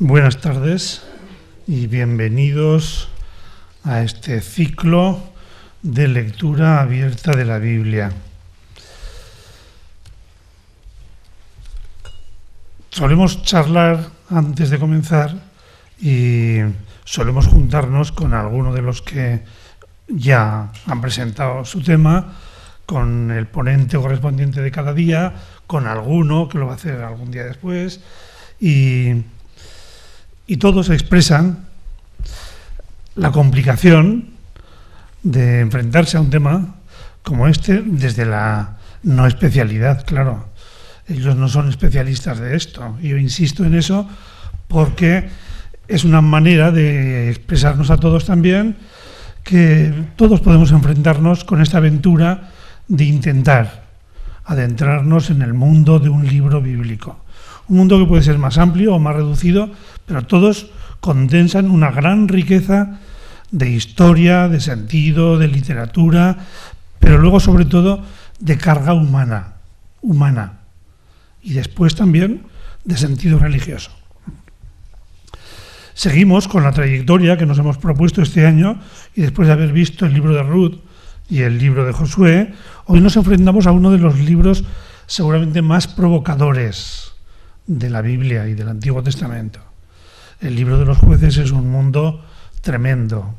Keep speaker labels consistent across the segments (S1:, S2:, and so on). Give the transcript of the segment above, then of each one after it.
S1: Buenas tardes y bienvenidos a este ciclo de lectura abierta de la Biblia. Solemos charlar antes de comenzar y solemos juntarnos con alguno de los que ya han presentado su tema, con el ponente correspondiente de cada día, con alguno que lo va a hacer algún día después y todos expresan la complicación de enfrentarse a un tema como este desde la no especialidad, claro. Ellos no son especialistas de esto. Yo insisto en eso porque es una manera de expresarnos a todos también que todos podemos enfrentarnos con esta aventura de intentar adentrarnos en el mundo de un libro bíblico. Un mundo que puede ser más amplio o más reducido, pero todos condensan una gran riqueza de historia, de sentido, de literatura, pero luego sobre todo de carga humana, y después también de sentido religioso. Seguimos con la trayectoria que nos hemos propuesto este año y después de haber visto el libro de Ruth y el libro de Josué, hoy nos enfrentamos a uno de los libros seguramente más provocadores de la Biblia y del Antiguo Testamento. El libro de los jueces es un mundo tremendo,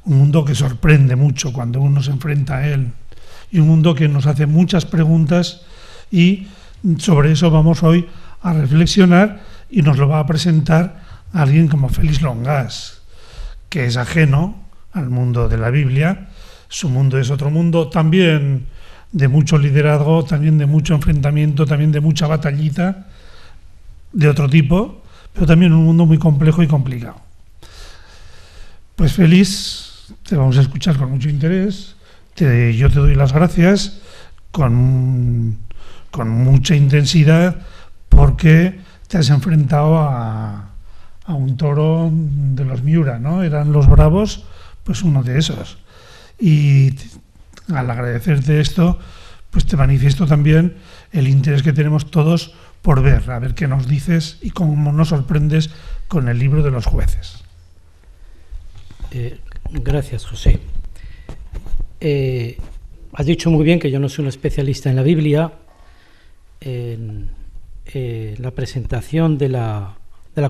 S1: un mundo que sorprende mucho cuando uno se enfrenta a él y un mundo que nos hace muchas preguntas y sobre eso vamos hoy a reflexionar y nos lo va a presentar alguien como Félix Longas, que es ajeno al mundo de la Biblia. Su mundo es otro mundo también de mucho liderazgo, también de mucho enfrentamiento, también de mucha batallita de otro tipo, pero también un mundo muy complejo y complicado. Pues Félix, te vamos a escuchar con mucho interés. Yo te doy las gracias con mucha intensidad porque te has enfrentado a un toro de los Miura, ¿no? Eran los bravos, pues uno de esos. Y al agradecerte esto, pues te manifiesto también el interés que tenemos todos por ver, a ver qué nos dices y cómo nos sorprendes con el libro de los jueces.
S2: Gracias, José. Has dicho muy bien que yo no soy un especialista en la Biblia. En la presentación de la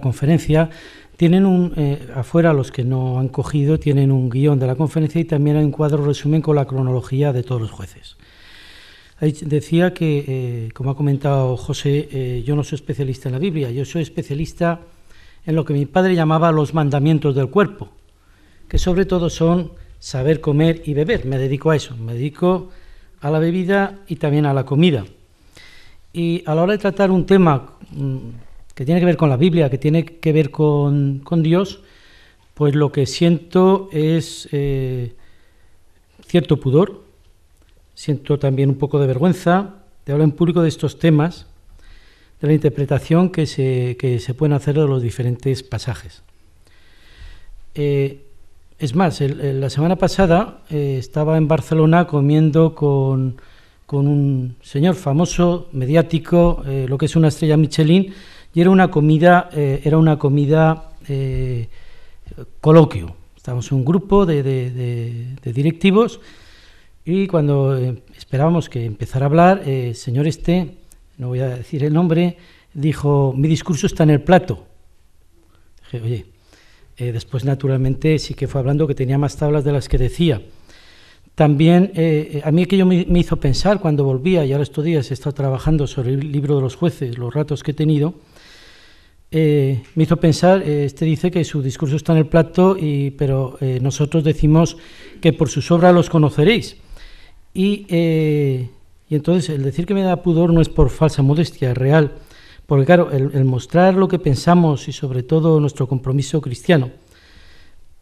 S2: conferencia tienen afuera, los que no han cogido, tienen un guión de la conferencia y también hay un cuadro resumen con la cronología de todos los jueces. Decía que, como ha comentado José, yo no soy especialista en la Biblia, yo soy especialista en lo que mi padre llamaba los mandamientos del cuerpo, que sobre todo son saber comer y beber. Me dedico a eso, me dedico a la bebida y también a la comida. Y a la hora de tratar un tema que tiene que ver con la Biblia, que tiene que ver con Dios, pues lo que siento es cierto pudor, siento también un poco de vergüenza de hablar en público de estos temas, de la interpretación que se pueden hacer de los diferentes pasajes. Es más, la semana pasada estaba en Barcelona comiendo con un señor famoso, mediático, lo que es una estrella Michelin, y era una comida coloquio. Estábamos en un grupo de directivos y cuando esperábamos que empezara a hablar, el señor no voy a decir el nombre, dijo: mi discurso está en el plato. Dije, oye, después naturalmente sí que fue hablando que tenía más tablas de las que decía. También a mí aquello me hizo pensar cuando volvía, y ahora estos días he estado trabajando sobre el libro de los jueces, los ratos que he tenido, me hizo pensar, dice que su discurso está en el plato, pero nosotros decimos que por sus obras los conoceréis. Y entonces el decir que me da pudor no es por falsa modestia, es real, porque claro, el mostrar lo que pensamos y sobre todo nuestro compromiso cristiano,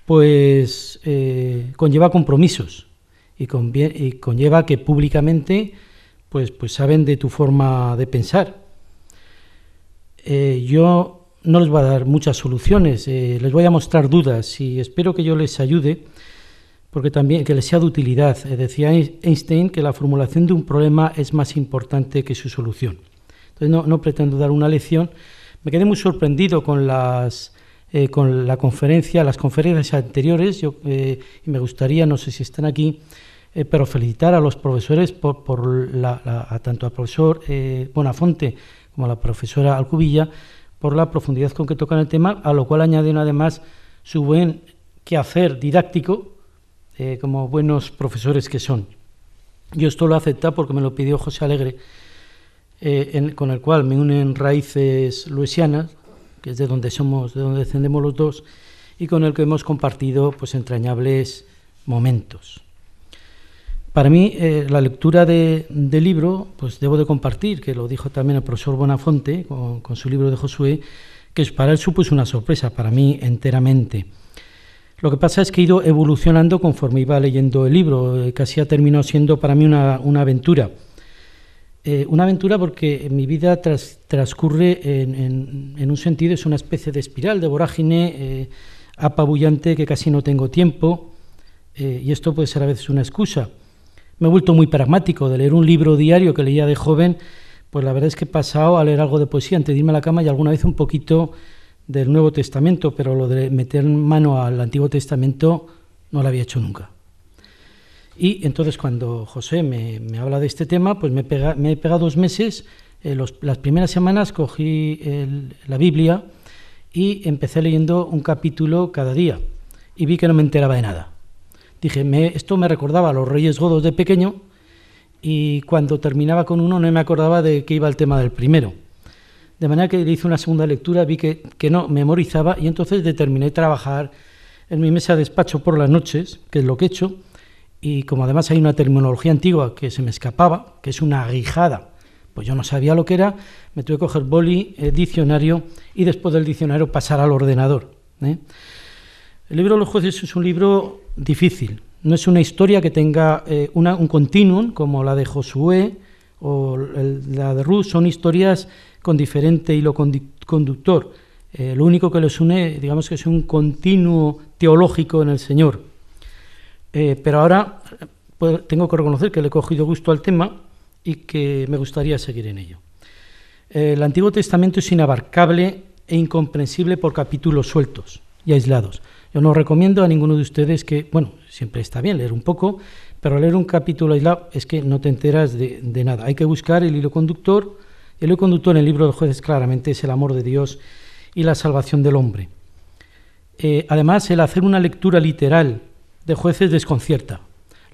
S2: pues conlleva compromisos y conlleva que públicamente pues saben de tu forma de pensar. Yo no les voy a dar muchas soluciones, les voy a mostrar dudas y espero que yo les ayude, porque también que les sea de utilidad. Decía Einstein que la formulación de un problema es más importante que su solución. Entonces no pretendo dar una lección, Me quedé muy sorprendido con las conferencias anteriores, y me gustaría, no sé si están aquí, pero felicitar a los profesores tanto al profesor Bonafonte como a la profesora Alcubilla por la profundidad con que tocan el tema, a lo cual añaden además su buen quehacer didáctico, como buenos profesores que son. Yo esto lo he aceptado porque me lo pidió José Alegre, con el cual me unen raíces luisianas, que es de donde descendemos los dos, y con el que hemos compartido pues entrañables momentos. Para mí, la lectura del libro, pues debo de compartir, que lo dijo también el profesor Bonafonte con su libro de Josué, que para él supuso una sorpresa, para mí enteramente. Lo que pasa es que he ido evolucionando conforme iba leyendo el libro, casi ha terminado siendo para mí una aventura. Una aventura porque mi vida transcurre en un sentido, es una especie de espiral, de vorágine apabullante, que casi no tengo tiempo, y esto puede ser a veces una excusa. Me he vuelto muy pragmático. De leer un libro diario que leía de joven, pues la verdad es que he pasado a leer algo de poesía antes de irme a la cama y alguna vez un poquito del Nuevo Testamento, pero lo de meter mano al Antiguo Testamento no lo había hecho nunca. Y entonces cuando José me habla de este tema, pues me he pegado 2 meses. Las primeras semanas cogí la Biblia y empecé leyendo un capítulo cada día y vi que no me enteraba de nada. Dije, esto me recordaba a los Reyes Godos de pequeño, y cuando terminaba con uno no me acordaba de qué iba el tema del primero. De manera que hice una segunda lectura, vi que no memorizaba, y entonces determiné trabajar en mi mesa de despacho por las noches, que es lo que he hecho, y como además hay una terminología antigua que se me escapaba, que es una aguijada, pues yo no sabía lo que era, me tuve que coger boli, diccionario, y después del diccionario pasar al ordenador. El libro de los jueces es un libro difícil, no es una historia que tenga un continuum como la de Josué o la de Ruth, son historias con diferente hilo conductor. Lo único que les une, digamos que es un continuo teológico en el Señor. Pero ahora tengo que reconocer que le he cogido gusto al tema y que me gustaría seguir en ello. El Antiguo Testamento es inabarcable e incomprensible por capítulos sueltos y aislados. Yo no recomiendo a ninguno de ustedes que, bueno, siempre está bien leer un poco, pero leer un capítulo aislado es que no te enteras de nada. Hay que buscar el hilo conductor. El hilo conductor en el libro de Jueces claramente es el amor de Dios y la salvación del hombre. Además, el hacer una lectura literal de Jueces desconcierta.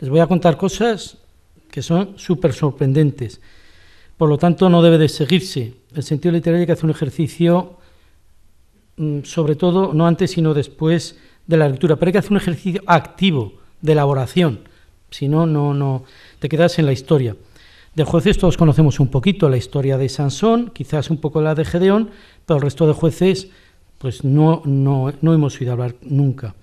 S2: Les voy a contar cosas que son súper sorprendentes. Por lo tanto, no debe de seguirse. El sentido literario hay que hacer un ejercicio, sobre todo, no antes sino después de la lectura, pero hay que hacer un ejercicio activo de elaboración, si no, no te quedas en la historia. De Jueces todos conocemos un poquito la historia de Sansón, quizás un poco la de Gedeón, pero el resto de Jueces pues no hemos oído hablar nunca.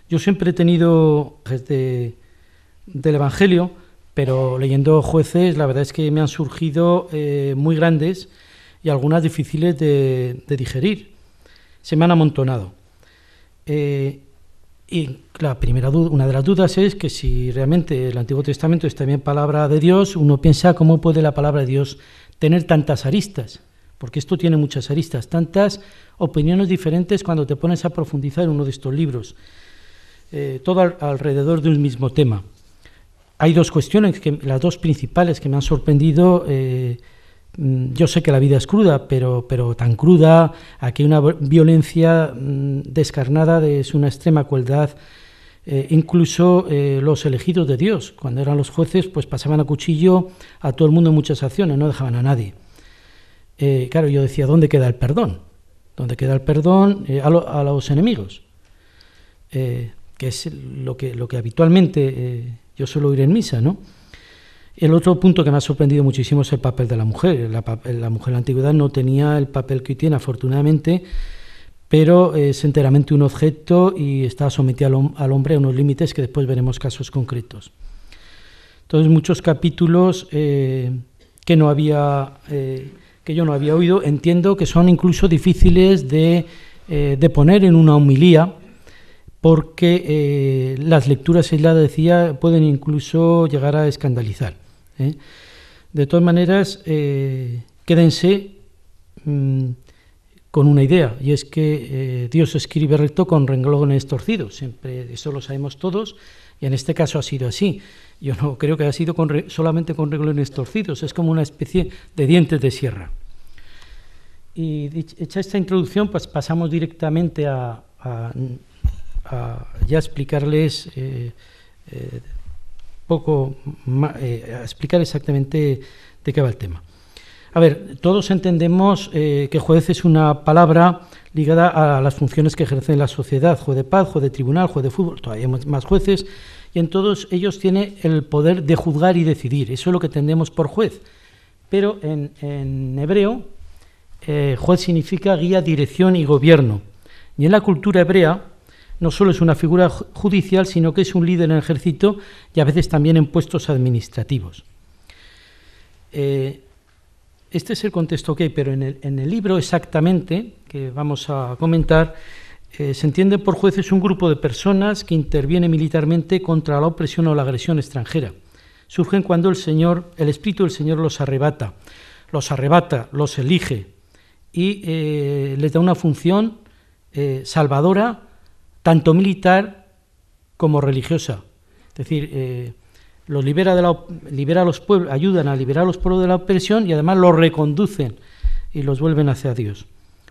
S2: Yo siempre he tenido del Evangelio, pero leyendo Jueces la verdad es que me han surgido muy grandes y algunas difíciles de digerir. Se me han amontonado. Y la primera duda, una de las dudas es que si realmente el Antiguo Testamento es también palabra de Dios, uno piensa cómo puede la palabra de Dios tener tantas aristas, porque esto tiene muchas aristas, tantas opiniones diferentes cuando te pones a profundizar en uno de estos libros, todo alrededor de un mismo tema. Hay 2 cuestiones, las 2 principales que me han sorprendido. Yo sé que la vida es cruda, pero tan cruda, aquí hay una violencia descarnada, es una extrema crueldad. Incluso los elegidos de Dios, cuando eran los jueces, pues pasaban a cuchillo a todo el mundo en muchas acciones, no dejaban a nadie. Claro, yo decía, ¿dónde queda el perdón? ¿Dónde queda el perdón a los enemigos? Que es lo que habitualmente yo suelo oír en misa, ¿no? El otro punto que me ha sorprendido muchísimo es el papel de la mujer. La mujer en la antigüedad no tenía el papel que hoy tiene, afortunadamente, pero es enteramente un objeto y está sometida al hombre a unos límites que después veremos casos concretos. Entonces, muchos capítulos que yo no había oído, entiendo que son incluso difíciles de poner en una homilía, porque las lecturas aisladas, decía, pueden incluso llegar a escandalizar. De todas maneras, quédense con una idea, y es que Dios escribe recto con renglones torcidos. Siempre eso lo sabemos todos, y en este caso ha sido así. Yo no creo que haya sido solamente con renglones torcidos, es como una especie de dientes de sierra. Y hecha esta introducción, pues pasamos directamente a ya explicarles a explicar exactamente de qué va el tema. A ver, todos entendemos que juez es una palabra ligada a las funciones que ejerce en la sociedad: juez de paz, juez de tribunal, juez de fútbol. Todavía hay más jueces, y en todos ellos tiene el poder de juzgar y decidir. Eso es lo que entendemos por juez. Pero en hebreo, juez significa guía, dirección y gobierno. Y en la cultura hebrea no solo es una figura judicial, sino que es un líder en el ejército y a veces también en puestos administrativos. Este es el contexto que hay, pero en el libro exactamente, que vamos a comentar, se entiende por jueces un grupo de personas que interviene militarmente contra la opresión o la agresión extranjera. Surgen cuando el Espíritu del Señor los arrebata, los elige y les da una función salvadora, tanto militar como religiosa. Es decir, los libera a los pueblos, ayudan a liberar a los pueblos de la opresión y además los reconducen y los vuelven hacia Dios.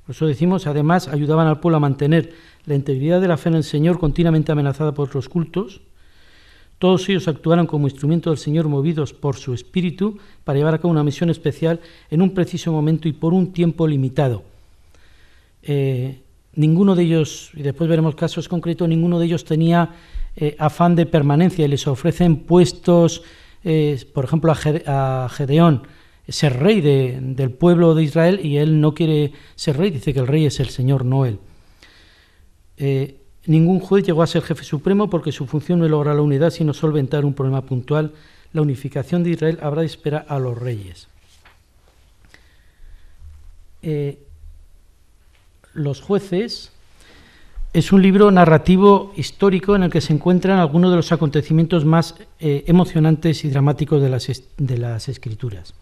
S2: Por eso decimos, además, ayudaban al pueblo a mantener la integridad de la fe en el Señor, continuamente amenazada por otros cultos. Todos ellos actuaron como instrumento del Señor, movidos por su espíritu, para llevar a cabo una misión especial en un preciso momento y por un tiempo limitado. Ninguno de ellos, y después veremos casos concretos, ninguno de ellos tenía afán de permanencia, y les ofrecen puestos, por ejemplo a Gedeón, ser rey del pueblo de Israel, y él no quiere ser rey, dice que el rey es el Señor, no él. Ningún juez llegó a ser jefe supremo porque su función no es lograr la unidad, sino solventar un problema puntual. La unificación de Israel habrá de esperar a los reyes. Los jueces es un libro narrativo histórico en el que se encuentran algunos de los acontecimientos más emocionantes y dramáticos de las Escrituras.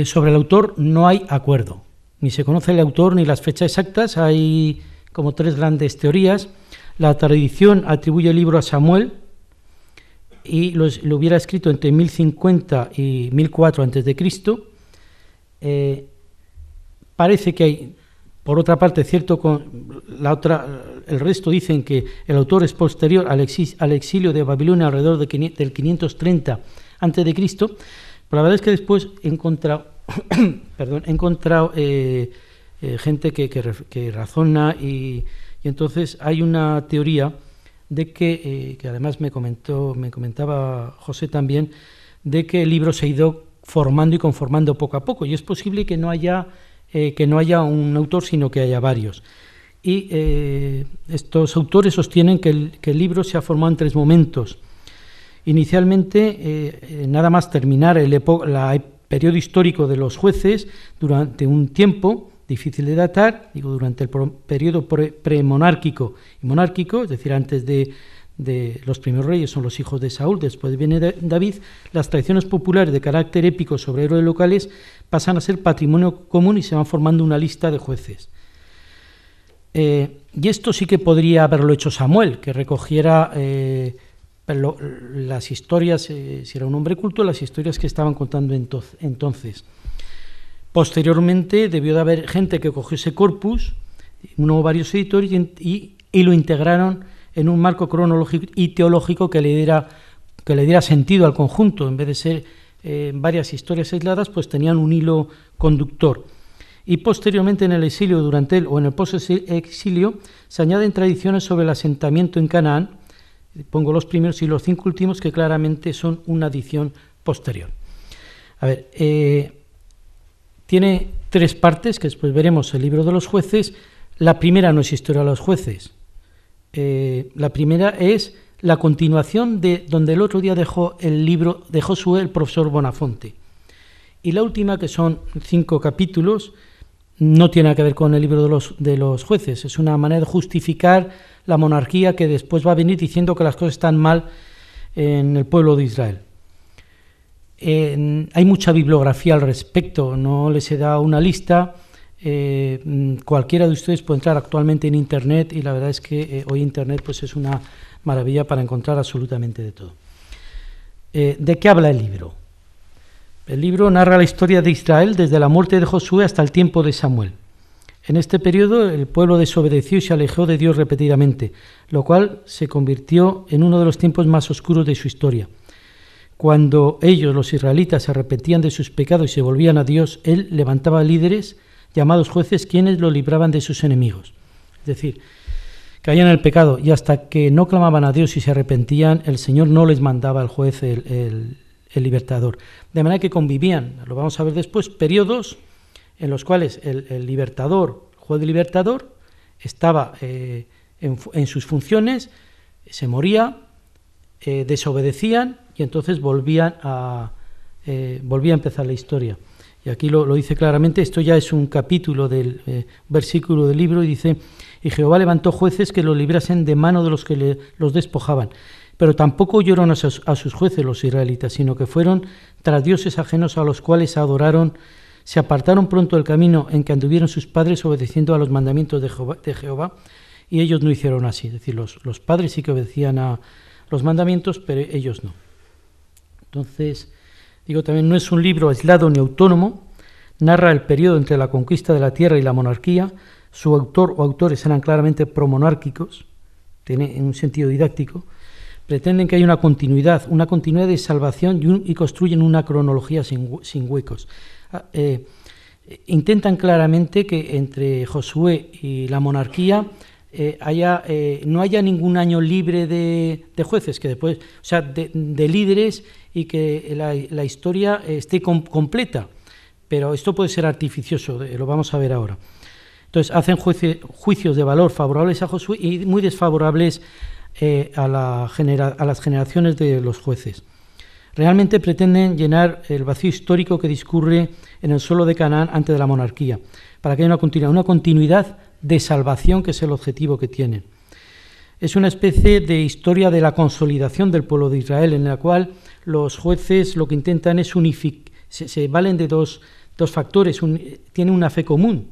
S2: Sobre el autor no hay acuerdo, ni se conoce el autor ni las fechas exactas. Hay como tres grandes teorías. La tradición atribuye el libro a Samuel y lo hubiera escrito entre 1050 y 1004 a.C. Parece que hay, por otra parte, el resto dicen que el autor es posterior al exilio de Babilonia alrededor del 530 a.C., pero la verdad es que después he encontrado gente que razona y entonces hay una teoría de que además me comentaba José también, de que el libro se ha ido formando y conformando poco a poco, y es posible que no haya un autor, sino que haya varios. Y estos autores sostienen que el libro se ha formado en tres momentos. Inicialmente, nada más terminar el periodo histórico de los jueces, durante un tiempo difícil de datar, durante el periodo premonárquico y monárquico, es decir, antes de los primeros reyes son los hijos de Saúl, después viene David. Las tradiciones populares de carácter épico sobre héroes locales pasan a ser patrimonio común y se van formando una lista de jueces. Y esto sí que podría haberlo hecho Samuel, que recogiera las historias, si era un hombre culto, las historias que estaban contando entonces. Posteriormente debió de haber gente que cogió ese corpus, uno o varios editores, y lo integraron en un marco cronológico y teológico que le diera sentido al conjunto. En vez de ser varias historias aisladas, pues tenían un hilo conductor. Y posteriormente, en el exilio, durante él o en el post-exilio, se añaden tradiciones sobre el asentamiento en Canaán. Pongo los primeros y los 5 últimos, que claramente son una adición posterior. A ver, tiene 3 partes, que después veremos el libro de los jueces. La primera no es historia de los jueces. La primera es la continuación de donde el otro día dejó el libro de Josué el profesor Bonafonte. Y la última, que son 5 capítulos, no tiene nada que ver con el libro de los jueces. Es una manera de justificar la monarquía que después va a venir diciendo que las cosas están mal en el pueblo de Israel. Hay mucha bibliografía al respecto, no les he dado una lista. Cualquiera de ustedes puede entrar actualmente en Internet y la verdad es que hoy Internet pues es una maravilla para encontrar absolutamente de todo. ¿De qué habla el libro? El libro narra la historia de Israel desde la muerte de Josué hasta el tiempo de Samuel. En este periodo el pueblo desobedeció y se alejó de Dios repetidamente, lo cual se convirtió en uno de los tiempos más oscuros de su historia. Cuando ellos, los israelitas, se arrepentían de sus pecados y se volvían a Dios, Él levantaba líderes llamados jueces, quienes lo libraban de sus enemigos. Es decir, caían en el pecado y hasta que no clamaban a Dios y se arrepentían, el Señor no les mandaba al juez, el libertador. De manera que convivían, lo vamos a ver después, periodos en los cuales el libertador, el juez libertador, estaba en sus funciones, se moría, desobedecían y entonces volvía a empezar la historia. Y aquí lo dice claramente, esto ya es un capítulo del versículo del libro, y dice: y Jehová levantó jueces que los librasen de mano de los que los despojaban. Pero tampoco oyeron a sus jueces los israelitas, sino que fueron tras dioses ajenos a los cuales adoraron, se apartaron pronto del camino en que anduvieron sus padres, obedeciendo a los mandamientos de Jehová, y ellos no hicieron así. Es decir, los padres sí que obedecían a los mandamientos, pero ellos no. Entonces, digo, también no es un libro aislado ni autónomo, narra el periodo entre la conquista de la tierra y la monarquía. Su autor o autores eran claramente promonárquicos, tiene un sentido didáctico. Pretenden que haya una continuidad de salvación y construyen una cronología sin huecos. Intentan claramente que entre Josué y la monarquía no haya ningún año libre de jueces, que después, o sea, de líderes, y que la historia esté completa. Pero esto puede ser artificioso, lo vamos a ver ahora. Entonces hacen juicios de valor favorables a Josué y muy desfavorables a las generaciones de los jueces. Realmente pretenden llenar el vacío histórico que discurre en el suelo de Canaán antes de la monarquía, para que haya una continuidad de salvación, que es el objetivo que tienen. Es una especie de historia de la consolidación del pueblo de Israel, en la cual los jueces lo que intentan es se valen de dos factores, tienen una fe común,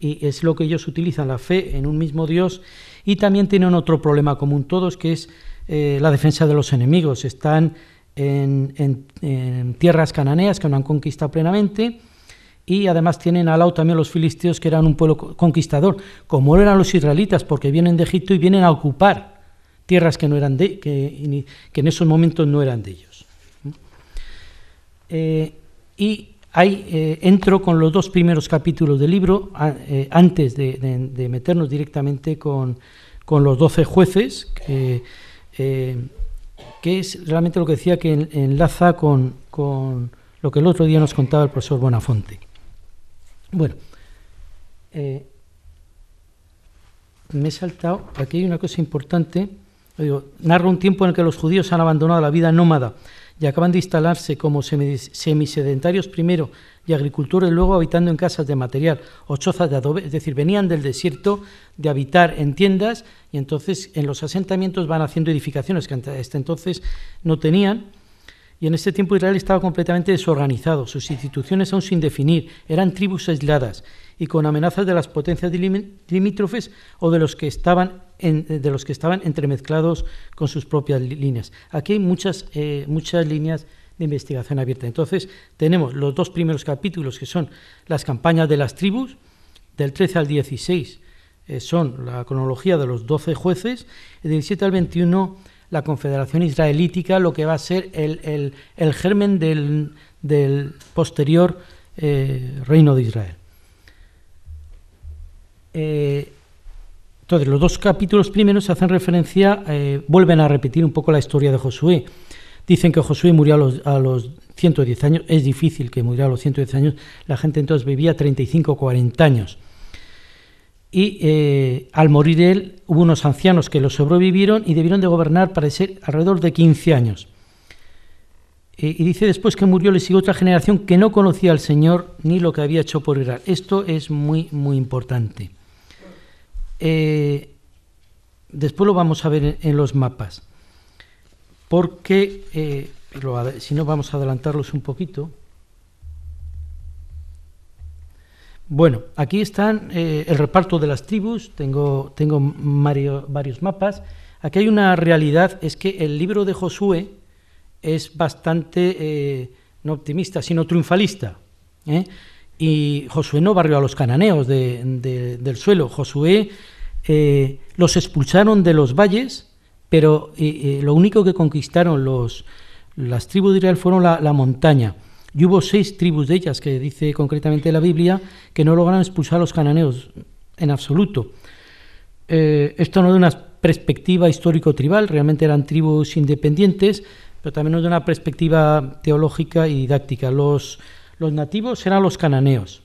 S2: y es lo que ellos utilizan, la fe en un mismo Dios, y también tienen otro problema común todos, que es la defensa de los enemigos. Están en tierras cananeas que no han conquistado plenamente, y además tienen al lado también los filisteos, que eran un pueblo conquistador, como eran los israelitas, porque vienen de Egipto y vienen a ocupar tierras que en esos momentos no eran de ellos. Y ahí entro con los dos primeros capítulos del libro, antes de meternos directamente con los 12 jueces, que es realmente lo que decía, que enlaza con lo que el otro día nos contaba el profesor Bonafonte. Bueno, me he saltado, aquí hay una cosa importante. Narra un tiempo en el que los judíos han abandonado la vida nómada y acaban de instalarse como semisedentarios primero y agricultores luego, habitando en casas de material o chozas de adobe. Es decir, venían del desierto de habitar en tiendas, y entonces en los asentamientos van haciendo edificaciones que hasta entonces no tenían. Y en este tiempo Israel estaba completamente desorganizado, sus instituciones aún sin definir, eran tribus aisladas y con amenazas de las potencias limítrofes o de los que estaban entremezclados con sus propias líneas. Aquí hay muchas líneas de investigación abierta. Entonces tenemos los dos primeros capítulos, que son las campañas de las tribus, del 13 al 16 son la cronología de los 12 jueces, del 17 al 21 la confederación israelítica, lo que va a ser el germen del posterior reino de Israel. Entonces, los dos capítulos primeros hacen referencia, vuelven a repetir un poco la historia de Josué. Dicen que Josué murió a los 110 años, es difícil que muriera a los 110 años, la gente entonces vivía 35 o 40 años. Y al morir él, hubo unos ancianos que lo sobrevivieron y debieron de gobernar, parece, alrededor de 15 años. Y dice después que murió, le siguió otra generación que no conocía al Señor ni lo que había hecho por Israel. Esto es muy, muy importante. Después lo vamos a ver en los mapas, porque, si no, vamos a adelantarlos un poquito. Bueno, aquí están el reparto de las tribus, tengo varios mapas. Aquí hay una realidad, es que el libro de Josué es bastante, no optimista, sino triunfalista, ¿eh? Y Josué no barrió a los cananeos del suelo. Josué los expulsaron de los valles, pero lo único que conquistaron las tribus de Israel fueron la montaña. Y hubo 6 tribus de ellas, que dice concretamente la Biblia, que no lograron expulsar a los cananeos en absoluto. Esto no de una perspectiva histórico-tribal, realmente eran tribus independientes, pero también no de una perspectiva teológica y didáctica. Los nativos eran los cananeos.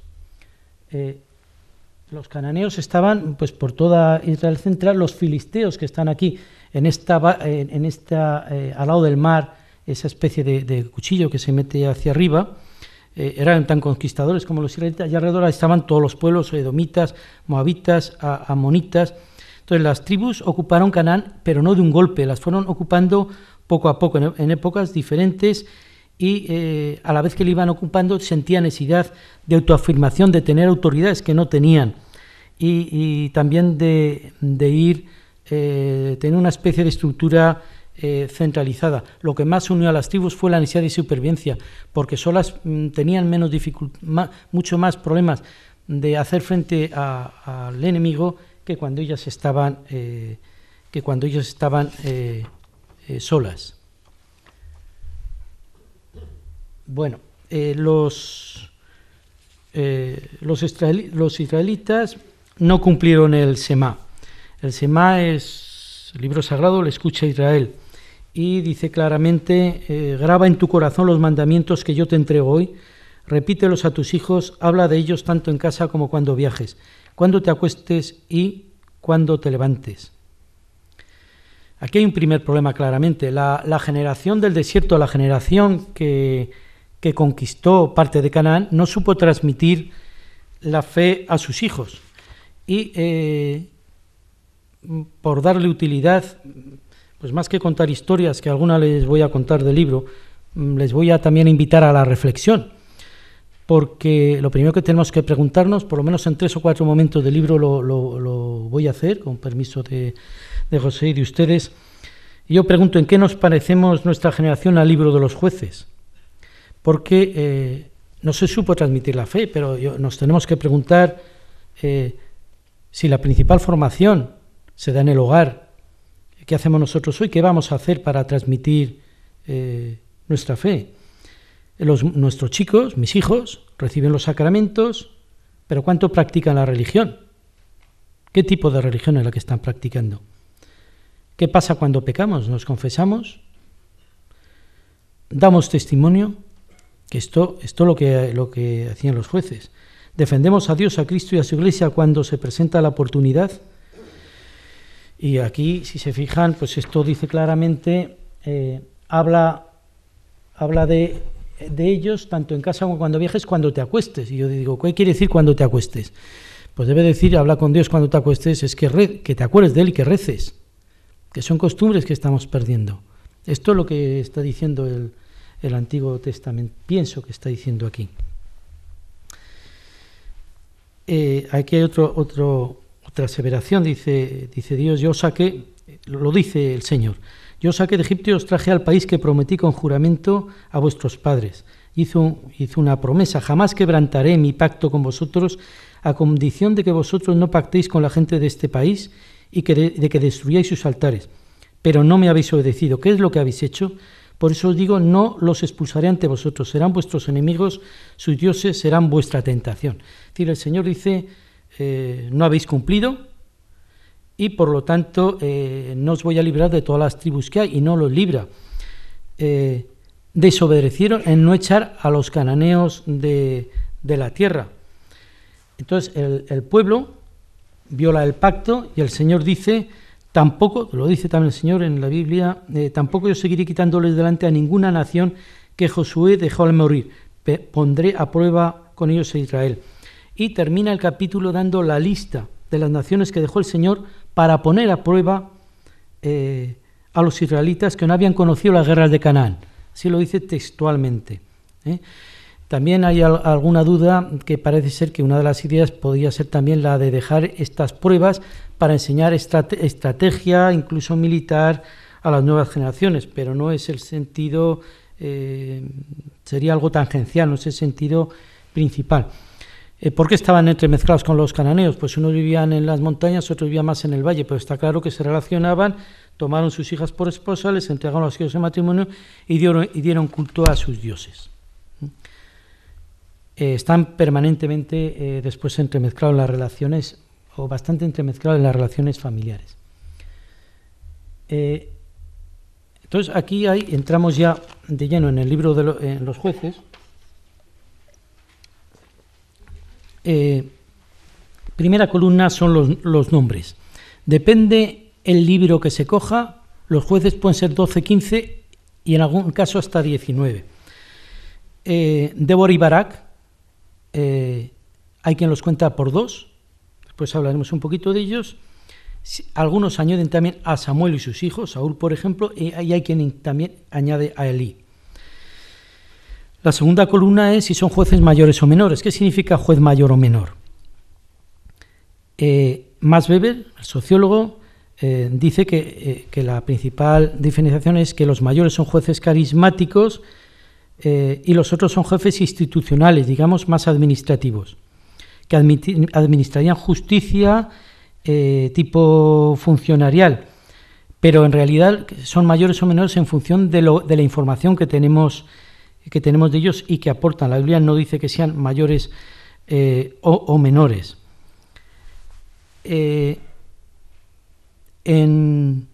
S2: Los cananeos estaban pues por toda Israel central. Los filisteos, que están aquí en esta al lado del mar, esa especie de cuchillo que se mete hacia arriba, eran tan conquistadores como los israelitas. Y alrededor estaban todos los pueblos, edomitas, moabitas, amonitas. Entonces las tribus ocuparon Canaán, pero no de un golpe, las fueron ocupando poco a poco, en épocas diferentes, y a la vez que le iban ocupando sentían necesidad de autoafirmación, de tener autoridades que no tenían, y también de tener una especie de estructura centralizada. Lo que más unió a las tribus fue la necesidad de supervivencia, porque solas tenían menos mucho más problemas de hacer frente al enemigo que cuando ellas estaban solas. Bueno, los israelitas no cumplieron el Semá. El Semá es el libro sagrado, le escucha Israel, y dice claramente: graba en tu corazón los mandamientos que yo te entrego hoy, repítelos a tus hijos, habla de ellos tanto en casa como cuando viajes, cuando te acuestes y cuando te levantes. Aquí hay un primer problema claramente. La generación del desierto, la generación que conquistó parte de Canaán, no supo transmitir la fe a sus hijos. Y por darle utilidad, pues más que contar historias, que alguna les voy a contar del libro, les voy a también invitar a la reflexión. Porque lo primero que tenemos que preguntarnos, por lo menos en 3 o 4 momentos del libro lo voy a hacer, con permiso de José y de ustedes. Yo pregunto: ¿en qué nos parecemos nuestra generación al libro de los jueces? Porque no se supo transmitir la fe, pero nos tenemos que preguntar si la principal formación se da en el hogar. ¿Qué hacemos nosotros hoy? ¿Qué vamos a hacer para transmitir nuestra fe? Nuestros chicos, mis hijos, reciben los sacramentos, pero ¿cuánto practican la religión? ¿Qué tipo de religión es la que están practicando? ¿Qué pasa cuando pecamos? ¿Nos confesamos? ¿Damos testimonio? Que esto es lo que hacían los jueces. ¿Defendemos a Dios, a Cristo y a su Iglesia cuando se presenta la oportunidad? Y aquí, si se fijan, pues esto dice claramente, habla de ellos, tanto en casa como cuando viajes, cuando te acuestes. Y yo digo: ¿qué quiere decir cuando te acuestes? Pues debe decir, habla con Dios cuando te acuestes, es que te acuerdes de Él y que reces, que son costumbres que estamos perdiendo. Esto es lo que está diciendo el Antiguo Testamento, pienso que está diciendo aquí. Aquí hay otra aseveración, dice Dios: yo os saqué, lo dice el Señor, yo os saqué de Egipto y os traje al país que prometí con juramento a vuestros padres. Hizo una promesa: jamás quebrantaré mi pacto con vosotros, a condición de que vosotros no pactéis con la gente de este país y de que destruyáis sus altares. Pero no me habéis obedecido. ¿Qué es lo que habéis hecho? Por eso os digo: no los expulsaré ante vosotros, serán vuestros enemigos, sus dioses serán vuestra tentación. Es decir, el Señor dice: no habéis cumplido, y por lo tanto no os voy a librar de todas las tribus que hay, y no los libra. Desobedecieron en no echar a los cananeos de la tierra. Entonces el pueblo viola el pacto, y el Señor dice: tampoco, lo dice también el Señor en la Biblia, tampoco yo seguiré quitándoles delante a ninguna nación que Josué dejó al morir. Pondré a prueba con ellos a Israel. Y termina el capítulo dando la lista de las naciones que dejó el Señor para poner a prueba a los israelitas que no habían conocido las guerras de Canaán. Así lo dice textualmente. También hay alguna duda que parece ser que una de las ideas podría ser también la de dejar estas pruebas para enseñar estrategia, incluso militar, a las nuevas generaciones, pero no es el sentido, sería algo tangencial, no es el sentido principal. ¿Por qué estaban entremezclados con los cananeos? Pues unos vivían en las montañas, otros vivían más en el valle, pero está claro que se relacionaban, tomaron sus hijas por esposa, les entregaron a los hijos en matrimonio y dieron culto a sus dioses. Están permanentemente después entremezclados en las relaciones, o bastante entremezclados en las relaciones familiares. Entonces aquí entramos ya de lleno en el libro de los jueces. Primera columna son los nombres. Depende el libro que se coja, los jueces pueden ser 12, 15 y en algún caso hasta 19. Débora y Barak, hay quien los cuenta por 2, después hablaremos un poquito de ellos. Algunos añaden también a Samuel y sus hijos, Saúl por ejemplo, y hay quien también añade a Elí. La segunda columna es si son jueces mayores o menores. ¿Qué significa juez mayor o menor? Max Weber, el sociólogo, dice que la principal diferenciación es que los mayores son jueces carismáticos y los otros son jefes institucionales, digamos, más administrativos, que administrarían justicia tipo funcionarial, pero en realidad son mayores o menores en función de la información que tenemos de ellos y que aportan. La Biblia no dice que sean mayores o menores. En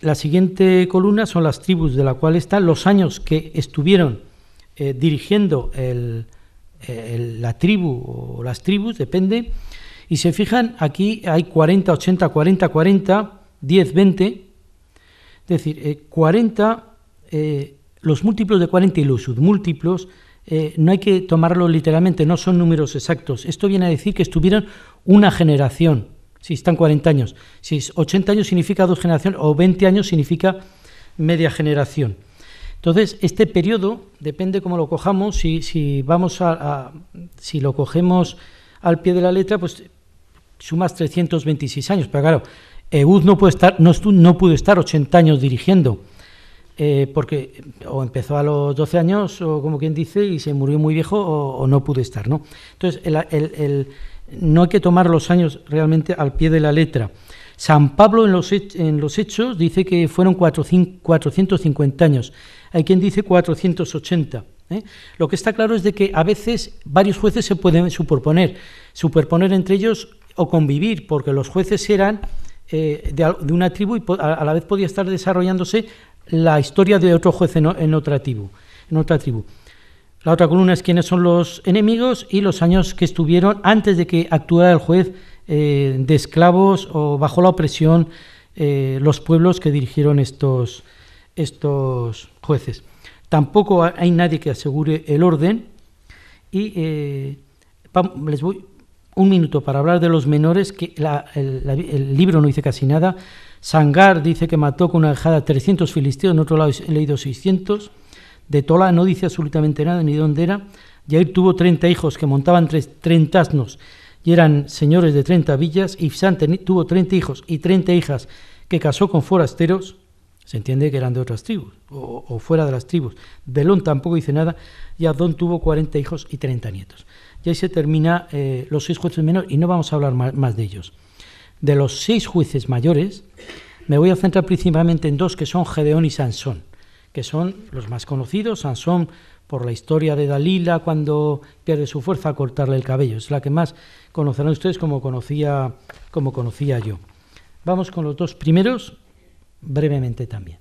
S2: la siguiente columna son las tribus, de la cual están los años que estuvieron dirigiendo la tribu o las tribus, depende. Y se fijan, aquí hay 40, 80, 40, 40, 10, 20. Es decir, 40, los múltiplos de 40 y los submúltiplos, no hay que tomarlo literalmente, no son números exactos. Esto viene a decir que estuvieron una generación, si están 40 años. Si es 80 años significa 2 generaciones, o 20 años significa media generación. Entonces, este periodo, depende cómo lo cojamos, si lo cogemos al pie de la letra, pues sumas 326 años, pero claro, Ehud no pudo estar 80 años dirigiendo, porque o empezó a los 12 años, o como quien dice, y se murió muy viejo, o no pudo estar, ¿no? Entonces, no hay que tomar los años realmente al pie de la letra. San Pablo en los Hechos dice que fueron 450 años, hay quien dice 480. Lo que está claro es de que a veces varios jueces se pueden superponer entre ellos o convivir, porque los jueces eran de una tribu y a la vez podía estar desarrollándose la historia de otro juez en otra tribu. La otra columna es quiénes son los enemigos y los años que estuvieron antes de que actuara el juez de esclavos o bajo la opresión los pueblos que dirigieron estos jueces. Tampoco hay nadie que asegure el orden y les voy un minuto para hablar de los menores, que el libro no dice casi nada. Sangar dice que mató con una dejada 300 filisteos, en otro lado he leído 600. De Tola no dice absolutamente nada, ni dónde era. Yair tuvo 30 hijos que montaban 30 asnos y eran señores de 30 villas. Ifsán tuvo 30 hijos y 30 hijas que casó con forasteros. Se entiende que eran de otras tribus o fuera de las tribus. Delón tampoco dice nada y Adón tuvo 40 hijos y 30 nietos. Y ahí se termina los 6 jueces menores y no vamos a hablar más de ellos. De los 6 jueces mayores me voy a centrar principalmente en 2 que son Gedeón y Sansón, que son los más conocidos. Sansón por la historia de Dalila cuando pierde su fuerza a cortarle el cabello. Es la que más conocerán ustedes como conocía yo. Vamos con los 2 primeros. Brevemente también.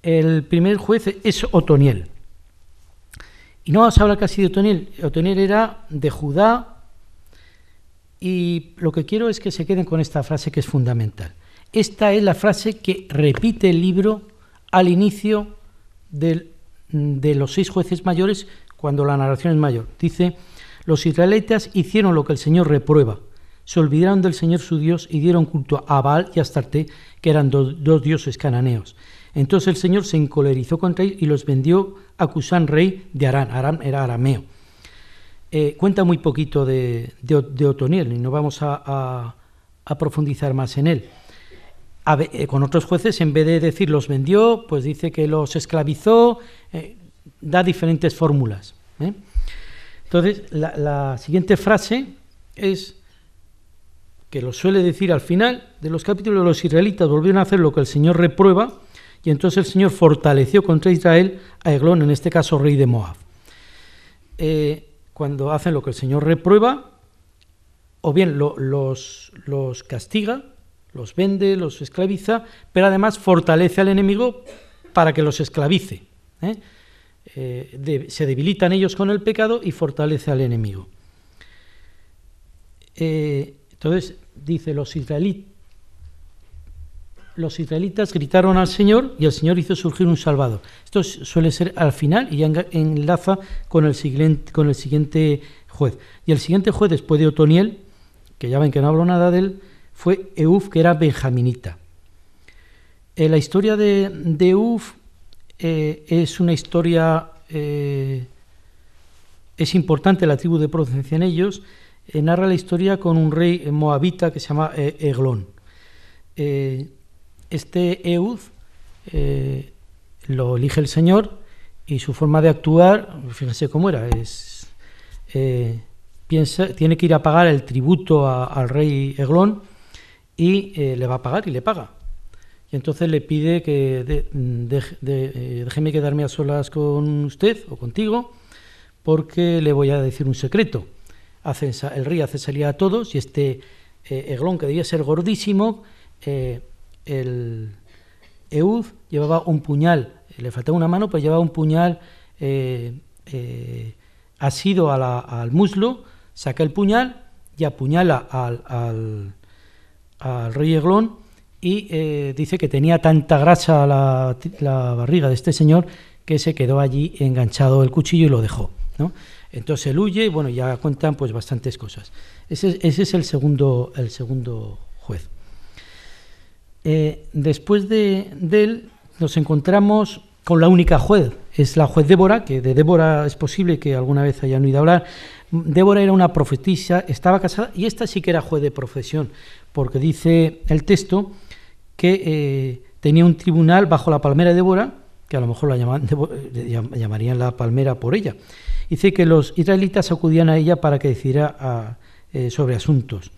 S2: El primer juez es Otoniel. Y no vamos a hablar casi de Otoniel. Otoniel era de Judá y lo que quiero es que se queden con esta frase que es fundamental. Esta es la frase que repite el libro al inicio de los 6 jueces mayores cuando la narración es mayor. Dice, los israelitas hicieron lo que el Señor reprueba. Se olvidaron del Señor su Dios y dieron culto a Baal y a Astarte, que eran dos dioses cananeos. Entonces el Señor se encolerizó contra ellos y los vendió a Cusán, rey de Aram. Aram era arameo. Cuenta muy poquito de Otoniel y no vamos a profundizar más en él. Con otros jueces, en vez de decir los vendió, pues dice que los esclavizó, da diferentes fórmulas. Entonces, la siguiente frase es que lo suele decir al final de los capítulos: los israelitas volvieron a hacer lo que el Señor reprueba, y entonces el Señor fortaleció contra Israel a Eglón, en este caso rey de Moab. Cuando hacen lo que el Señor reprueba, o bien los castiga, los vende, los esclaviza, pero además fortalece al enemigo para que los esclavice. Se debilitan ellos con el pecado y fortalece al enemigo. Entonces dice: los israelitas gritaron al Señor y el Señor hizo surgir un Salvador. Esto suele ser al final y ya enlaza con el siguiente juez. Y el siguiente juez, después de Otoniel, que ya ven que no hablo nada de él, fue Euf, que era benjaminita. La historia de Euf es una historia, es importante la tribu de procedencia en ellos. Narra la historia con un rey moabita que se llama Eglón. Este Euf lo elige el Señor, y su forma de actuar, fíjense cómo era, tiene que ir a pagar el tributo al rey Eglón, y le va a pagar y le paga. Y entonces le pide que déjeme quedarme a solas con usted o contigo, porque le voy a decir un secreto. El rey hace salir a todos, y Eglón, que debía ser gordísimo, el Eud llevaba un puñal, le faltaba una mano, pero llevaba un puñal asido al muslo, saca el puñal y apuñala al rey Eglón, y dice que tenía tanta grasa la barriga de este señor que se quedó allí enganchado el cuchillo y lo dejó, ¿no? Entonces él huye, y bueno, ya cuentan pues bastantes cosas. Ese es el segundo juez. Después de él nos encontramos con la única juez, es la juez Débora, que de Débora es posible que alguna vez hayan oído hablar. Débora era una profetisa, estaba casada, y esta sí que era juez de profesión, porque dice el texto que tenía un tribunal bajo la palmera de Débora, que a lo mejor llamarían la palmera por ella. Dice que los israelitas acudían a ella para que decidiera sobre asuntos.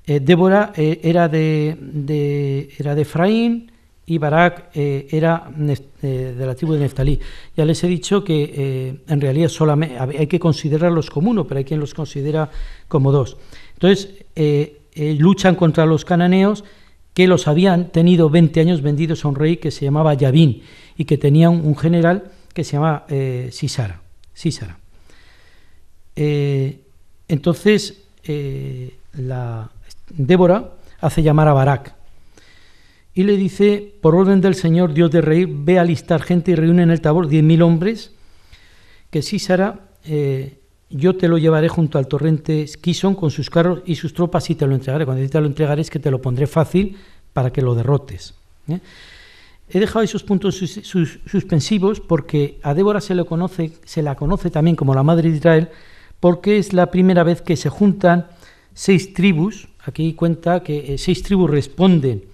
S2: Débora era de Efraín, y Barak era de la tribu de Neftalí. Ya les he dicho que en realidad solamente hay que considerarlos como uno, pero hay quien los considera como dos. Entonces luchan contra los cananeos, que los habían tenido 20 años vendidos a un rey que se llamaba Yabín, y que tenía un general que se llama Sísara. Entonces la Débora hace llamar a Barak y le dice: por orden del Señor, Dios de rey, ve a alistar gente y reúne en el Tabor 10.000 hombres, que Sísara yo te lo llevaré junto al torrente Kison con sus carros y sus tropas, y te lo entregaré. Cuando te lo entregaré es que te lo pondré fácil para que lo derrotes. He dejado esos puntos suspensivos porque a Débora se la conoce también como la madre de Israel, porque es la primera vez que se juntan 6 tribus. Aquí cuenta que 6 tribus responden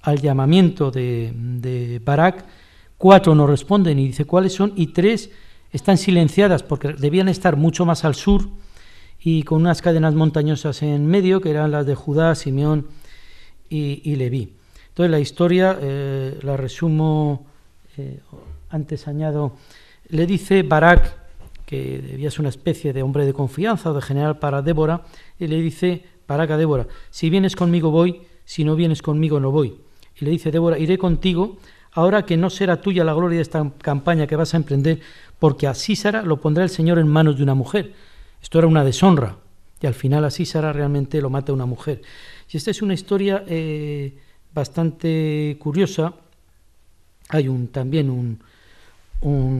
S2: al llamamiento de Barak, 4 no responden, y dice cuáles son, y 3 están silenciadas porque debían estar mucho más al sur y con unas cadenas montañosas en medio, que eran las de Judá, Simeón y Leví. Entonces la historia, la resumo, antes añado, le dice Barak, que debía ser una especie de hombre de confianza o de general para Débora, y le dice Barak a Débora: si vienes conmigo voy, si no vienes conmigo no voy. Y le dice Débora: iré contigo, ahora que no será tuya la gloria de esta campaña que vas a emprender, porque a Sísara lo pondrá el Señor en manos de una mujer. Esto era una deshonra, y al final a Sísara realmente lo mata una mujer. Y esta es una historia bastante curiosa. Hay también un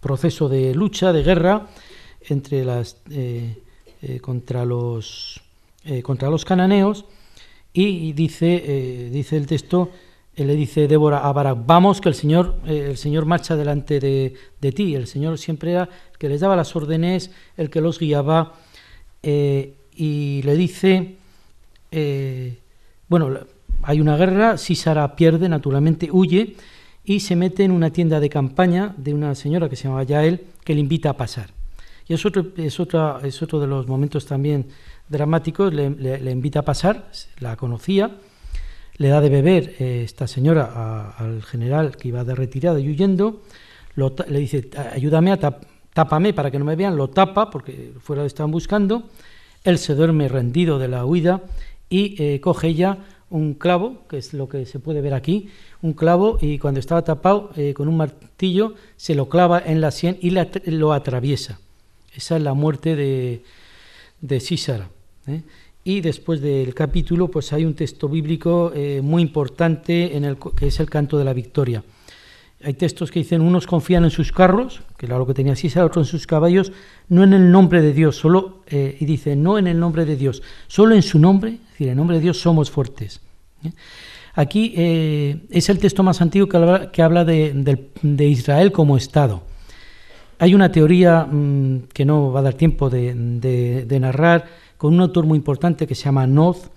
S2: proceso de lucha, de guerra entre contra los cananeos, y dice el texto le dice Débora a Barak, vamos, que el Señor marcha delante de ti. El Señor siempre era el que les daba las órdenes, el que los guiaba, y le dice, hay una guerra, Sísara pierde, naturalmente huye, y se mete en una tienda de campaña de una señora que se llamaba Yael, que le invita a pasar. Y es otro de los momentos también dramáticos, le invita a pasar, la conocía, le da de beber esta señora al general que iba de retirada y huyendo, le dice, ayúdame, tápame para que no me vean, lo tapa porque fuera lo estaban buscando, él se duerme rendido de la huida y coge ella un clavo, que es lo que se puede ver aquí, un clavo, y cuando estaba tapado con un martillo se lo clava en la sien y lo atraviesa. Esa es la muerte de Sísara. Y después del capítulo pues hay un texto bíblico muy importante que es el canto de la victoria. Hay textos que dicen, unos confían en sus carros, que era lo que tenía Sísara, otros en sus caballos, no en el nombre de Dios, y dice, no en el nombre de Dios, solo en su nombre, es decir, en nombre de Dios somos fuertes. Aquí es el texto más antiguo que habla de Israel como Estado. Hay una teoría que no va a dar tiempo de narrar, con un autor muy importante que se llama Noz,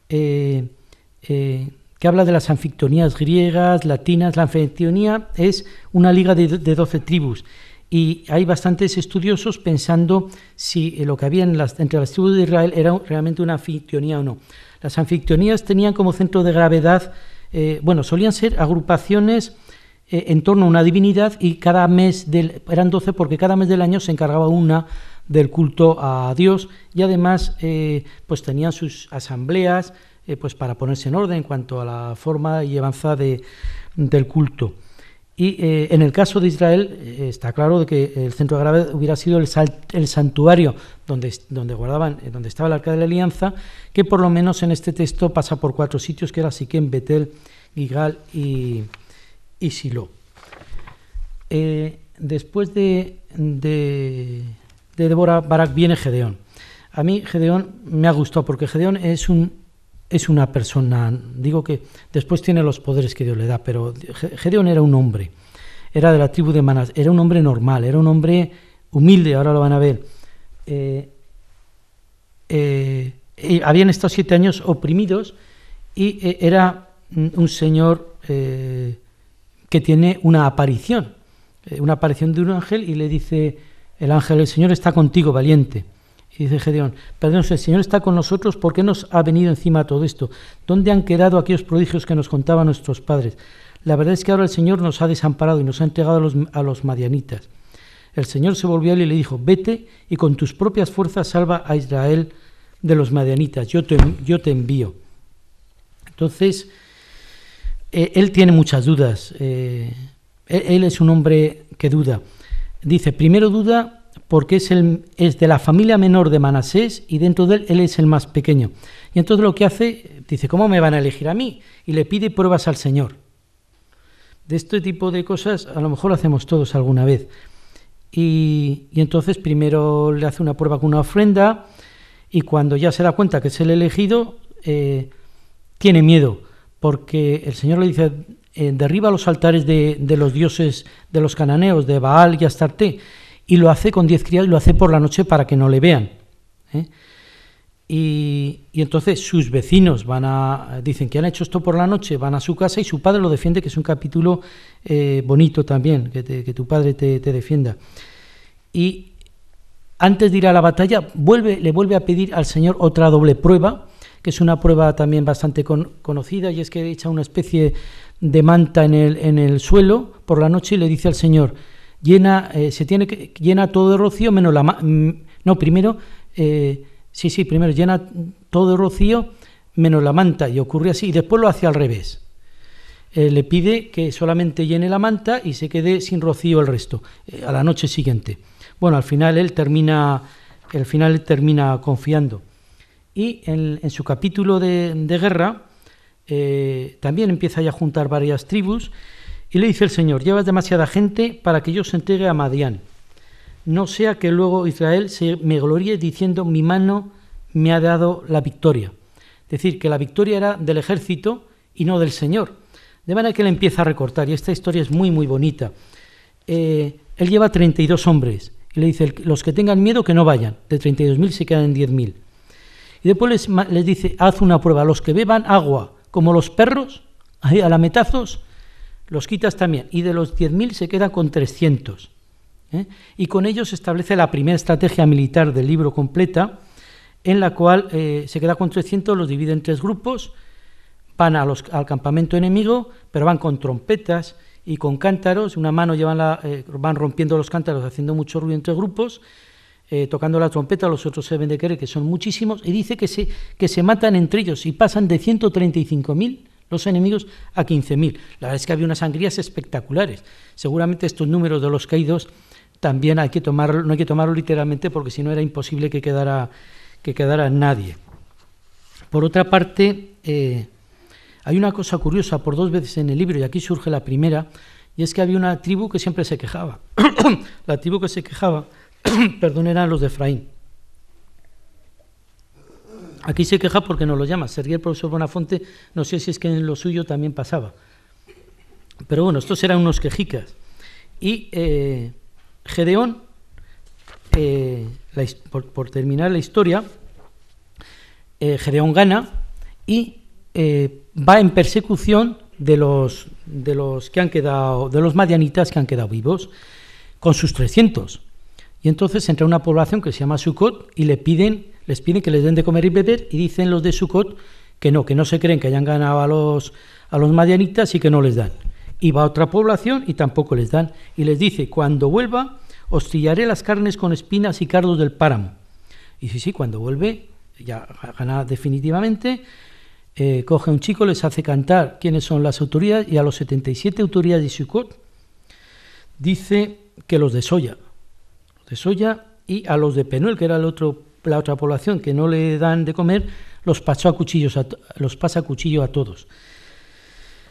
S2: que habla de las anfictionías griegas, latinas. La anfictionía es una liga de 12 tribus, y hay bastantes estudiosos pensando si lo que había entre las tribus de Israel era realmente una anfictionía o no. Las anfictionías tenían como centro de gravedad, solían ser agrupaciones en torno a una divinidad, y cada mes eran 12 porque cada mes del año se encargaba una del culto a Dios, y además pues tenían sus asambleas pues para ponerse en orden en cuanto a la forma y llevanza del culto. Y en el caso de Israel está claro de que el centro de gravedad hubiera sido el santuario donde estaba el Arca de la Alianza, que por lo menos en este texto pasa por 4 sitios, que era Siquem, Betel, Gigal y Silo. Después de Débora, Barak, viene Gedeón. A mí Gedeón me ha gustado porque Gedeón es una persona, digo que después tiene los poderes que Dios le da, pero Gedeón era un hombre, era de la tribu de Manasés, era un hombre normal, era un hombre humilde, ahora lo van a ver. Habían estado 7 años oprimidos, y era un señor que tiene una aparición de un ángel, y le dice el ángel, el Señor está contigo, valiente. Y dice Gedeón, perdón, el Señor está con nosotros, ¿por qué nos ha venido encima todo esto? ¿Dónde han quedado aquellos prodigios que nos contaban nuestros padres? La verdad es que ahora el Señor nos ha desamparado y nos ha entregado a los madianitas. El Señor se volvió a él y le dijo, vete y con tus propias fuerzas salva a Israel de los madianitas, yo te envío. Entonces, él tiene muchas dudas, él es un hombre que duda. Dice, primero duda porque es de la familia menor de Manasés, y dentro de él es el más pequeño. Y entonces lo que hace, dice, ¿cómo me van a elegir a mí? Y le pide pruebas al Señor. De este tipo de cosas a lo mejor lo hacemos todos alguna vez. Y entonces primero le hace una prueba con una ofrenda, y cuando ya se da cuenta que es el elegido, tiene miedo, porque el Señor le dice, derriba los altares de los dioses de los cananeos, de Baal y Astarte, y lo hace con 10 criados, y lo hace por la noche para que no le vean. Y entonces sus vecinos dicen que han hecho esto por la noche, van a su casa, y su padre lo defiende, que es un capítulo bonito también, que tu padre te defienda. Y antes de ir a la batalla, le vuelve a pedir al Señor otra doble prueba, que es una prueba también bastante conocida, y es que echa una especie de manta en el suelo por la noche, y le dice al Señor, llena todo de rocío menos la manta. Primero llena todo de rocío menos la manta, y ocurre así, y después lo hace al revés. Le pide que solamente llene la manta y se quede sin rocío el resto, a la noche siguiente. Bueno, al final él termina confiando. Y en su capítulo de guerra también empieza ya a juntar varias tribus, y le dice el Señor, llevas demasiada gente para que yo se entregue a Madián. No sea que luego Israel me gloríe diciendo, mi mano me ha dado la victoria. Es decir, que la victoria era del ejército y no del Señor. De manera que él empieza a recortar, y esta historia es muy, muy bonita. Él lleva 32 hombres, y le dice, los que tengan miedo que no vayan, de 32.000 se quedan en 10.000. Y después les dice, haz una prueba, los que beban agua, como los perros, ahí a lametazos, los quitas también, y de los 10.000 se queda con 300. Y con ellos se establece la primera estrategia militar del libro completa, en la cual se queda con 300, los divide en 3 grupos, van al campamento enemigo, pero van con trompetas y con cántaros, una mano van rompiendo los cántaros, haciendo mucho ruido entre grupos, tocando la trompeta, los otros se deben de creer que son muchísimos, y dice que se matan entre ellos y pasan de 135.000 los enemigos a 15.000. La verdad es que había unas sangrías espectaculares. Seguramente estos números de los caídos también no hay que tomarlo literalmente, porque si no era imposible que quedara nadie. Por otra parte, hay una cosa curiosa por 2 veces en el libro, y aquí surge la primera, y es que había una tribu que siempre se quejaba. La tribu que se quejaba, eran los de Efraín. Aquí se queja porque no lo llama. Se ríe el profesor Bonafonte, no sé si es que en lo suyo también pasaba. Pero bueno, estos eran unos quejicas. Y Gedeón, por terminar la historia, Gedeón gana y va en persecución de los que han quedado, de los madianitas que han quedado vivos, con sus 300. Y entonces entra una población que se llama Sucot y les piden que les den de comer y beber, y dicen los de Sucot que no se creen que hayan ganado a los madianitas y que no les dan. Y va a otra población y tampoco les dan. Y les dice, cuando vuelva, os trillaré las carnes con espinas y cardos del páramo. Y sí, cuando vuelve, ya gana definitivamente, coge a un chico, les hace cantar quiénes son las autoridades, y a los 77 autoridades de Sucot dice que los desolla. Y a los de Penuel, que era la otra población que no le dan de comer, los pasa a cuchillo a todos.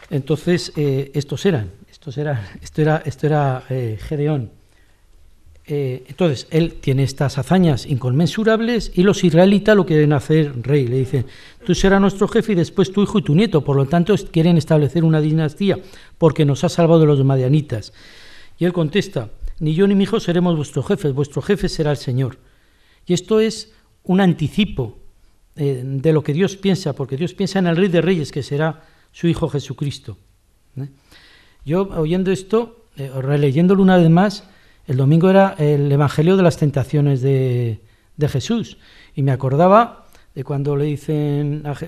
S2: Entonces, esto era Gedeón. Entonces, él tiene estas hazañas inconmensurables, y los israelitas lo quieren hacer rey. Le dicen, tú serás nuestro jefe y después tu hijo y tu nieto. Por lo tanto, quieren establecer una dinastía porque nos ha salvado de los madianitas. Y él contesta, ni yo ni mi hijo seremos vuestro jefe será el Señor. Y esto es un anticipo de lo que Dios piensa, porque Dios piensa en el Rey de Reyes, que será su Hijo Jesucristo. Yo, oyendo esto, releyéndolo una vez más, el domingo era el Evangelio de las tentaciones de Jesús, y me acordaba de cuando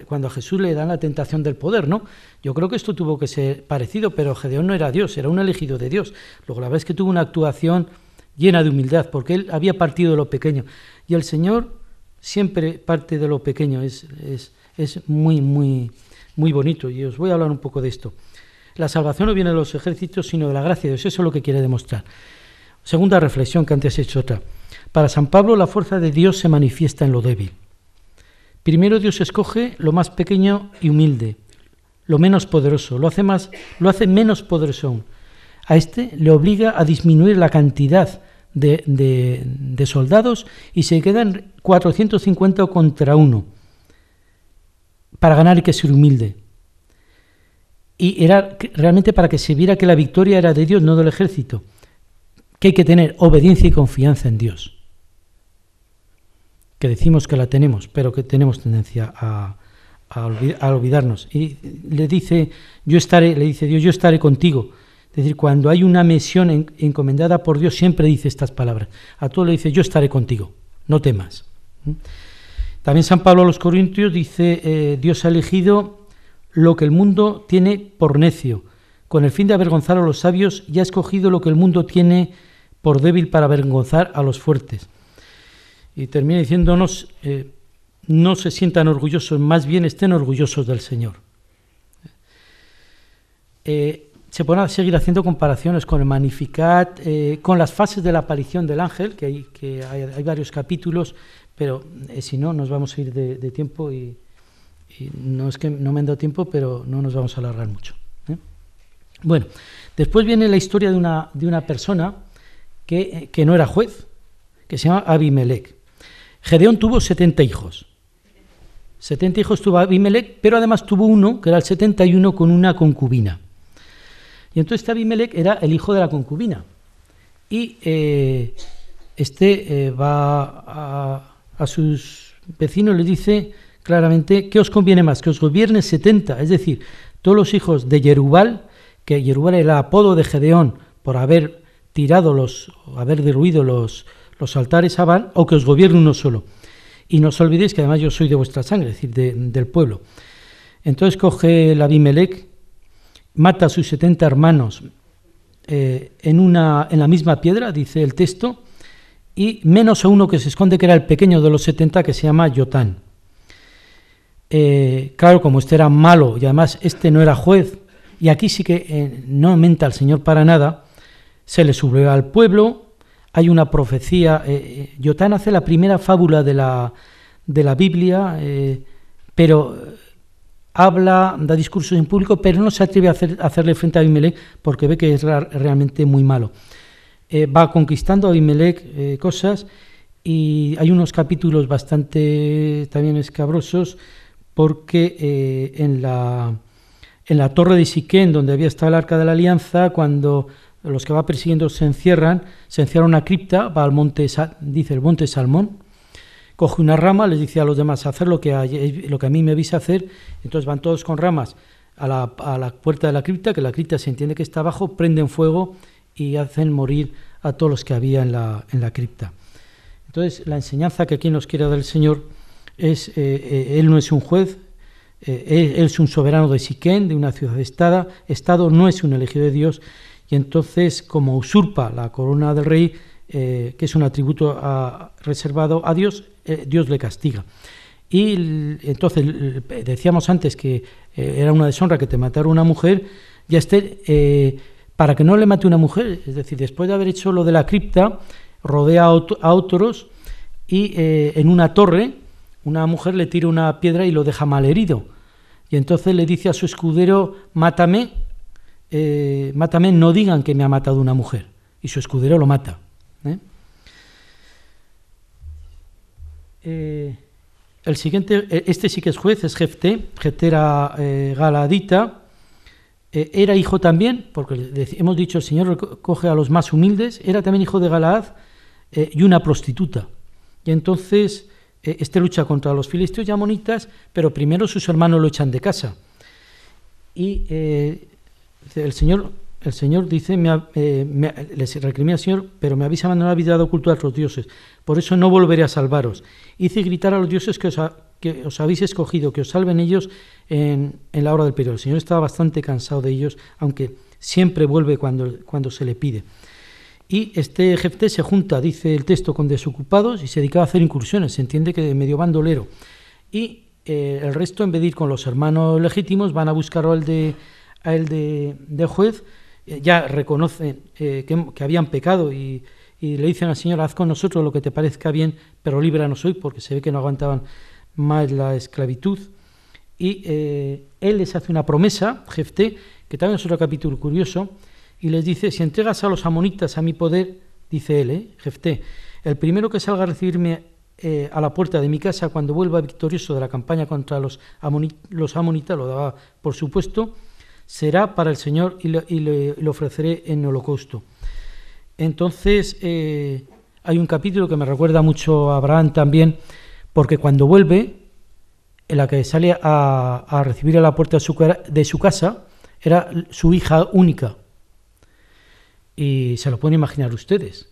S2: cuando a Jesús le dan la tentación del poder, ¿no? Yo creo que esto tuvo que ser parecido, pero Gedeón no era Dios, era un elegido de Dios. Luego la verdad es que tuvo una actuación llena de humildad, porque él había partido de lo pequeño, y el Señor siempre parte de lo pequeño. Es muy, muy, muy bonito, y os voy a hablar un poco de esto. La salvación no viene de los ejércitos, sino de la gracia de Dios. Eso es lo que quiere demostrar. Segunda reflexión, que antes he hecho otra. Para San Pablo, la fuerza de Dios se manifiesta en lo débil. Primero Dios escoge lo más pequeño y humilde, lo menos poderoso, lo hace menos poderoso aún. A este le obliga a disminuir la cantidad de soldados, y se quedan 450 contra 1 para ganar y que ser humilde. Y era realmente para que se viera que la victoria era de Dios, no del ejército, que hay que tener obediencia y confianza en Dios, que decimos que la tenemos, pero que tenemos tendencia a olvidarnos. Y le dice Dios, yo estaré contigo. Es decir, cuando hay una misión encomendada por Dios, siempre dice estas palabras. A todo le dice, yo estaré contigo, no temas. También San Pablo a los Corintios dice, Dios ha elegido lo que el mundo tiene por necio, con el fin de avergonzar a los sabios, y ha escogido lo que el mundo tiene por débil para avergonzar a los fuertes. Y termina diciéndonos, no se sientan orgullosos, más bien estén orgullosos del Señor. Se pone a seguir haciendo comparaciones con el Magnificat, con las fases de la aparición del ángel, que hay varios capítulos, pero si no, nos vamos a ir de tiempo, y no es que no me han dado tiempo, pero no nos vamos a alargar mucho. Bueno, después viene la historia de una persona que no era juez, que se llama Abimelech. Gedeón tuvo 70 hijos. 70 hijos tuvo Abimelech, pero además tuvo uno, que era el 71, con una concubina. Y entonces Abimelech era el hijo de la concubina. Y va a sus vecinos y les dice claramente: ¿qué os conviene más? Que os gobierne 70, es decir, todos los hijos de Jerubal, que Jerubal era el apodo de Gedeón por haber derruido los altares a Baal, o que os gobierne uno solo. Y no os olvidéis que además yo soy de vuestra sangre, es decir, del pueblo. Entonces coge el Abimelech, mata a sus 70 hermanos en la misma piedra, dice el texto, y menos a uno que se esconde, que era el pequeño de los 70, que se llama Yotán. Claro, como este era malo y además este no era juez, y aquí sí que no aumenta al Señor para nada, se le subleva al pueblo. Hay una profecía. Yotán hace la primera fábula de la Biblia, pero da discursos en público, pero no se atreve a hacerle frente a Abimelech porque ve que es realmente muy malo. Va conquistando a Abimelech cosas, y hay unos capítulos bastante también escabrosos, porque en la torre de Siquén, donde había estado el Arca de la Alianza, cuando los que va persiguiendo se encierran una cripta, va al monte, dice el monte Salmón, coge una rama, les dice a los demás: hacer lo que a mí me vais a hacer. Entonces van todos con ramas a la puerta de la cripta, que la cripta se entiende que está abajo, prenden fuego y hacen morir a todos los que había en la cripta. Entonces la enseñanza que aquí nos quiere dar el Señor es, Él no es un juez, Él es un soberano de Siquén, de una ciudad-estado, no es un elegido de Dios, y entonces, como usurpa la corona del rey, que es un atributo reservado a Dios, Dios le castiga. Y entonces decíamos antes que era una deshonra que te matara una mujer, y para que no le mate una mujer, es decir, después de haber hecho lo de la cripta, rodea a otros, y en una torre una mujer le tira una piedra y lo deja malherido. Y entonces le dice a su escudero: mátame, no digan que me ha matado una mujer. Y su escudero lo mata. El siguiente, este sí que es juez, es Jefté. Jefté era galadita, era hijo también, porque hemos dicho el Señor coge a los más humildes, era también hijo de Galaad y una prostituta. Y entonces lucha contra los filisteos y amonitas, pero primero sus hermanos lo echan de casa. Y el Señor dice, les recrimina al Señor: pero me habéis abandonado, habéis dado culto a otros dioses, por eso no volveré a salvaros. Hice gritar a los dioses que os habéis escogido, que os salven ellos en la hora del periodo. El Señor estaba bastante cansado de ellos, aunque siempre vuelve cuando se le pide. Y Jefté se junta, dice el texto, con desocupados y se dedicaba a hacer incursiones, se entiende que de medio bandolero. Y el resto, en vez de ir con los hermanos legítimos, van a buscar a él de juez. Ya reconocen que habían pecado y le dicen al Señor: haz con nosotros lo que te parezca bien, pero líbranos hoy, porque se ve que no aguantaban más la esclavitud. Y él les hace una promesa, Jefté, que también es otro capítulo curioso, y les dice: si entregas a los amonitas a mi poder, dice él, Jefté, el primero que salga a recibirme a la puerta de mi casa cuando vuelva victorioso de la campaña contra los amonitas, lo daba por supuesto, será para el Señor y le ofreceré en holocausto. Entonces hay un capítulo que me recuerda mucho a Abraham también, porque cuando vuelve, en la que sale a recibir a la puerta de su casa, era su hija única. Y se lo pueden imaginar ustedes.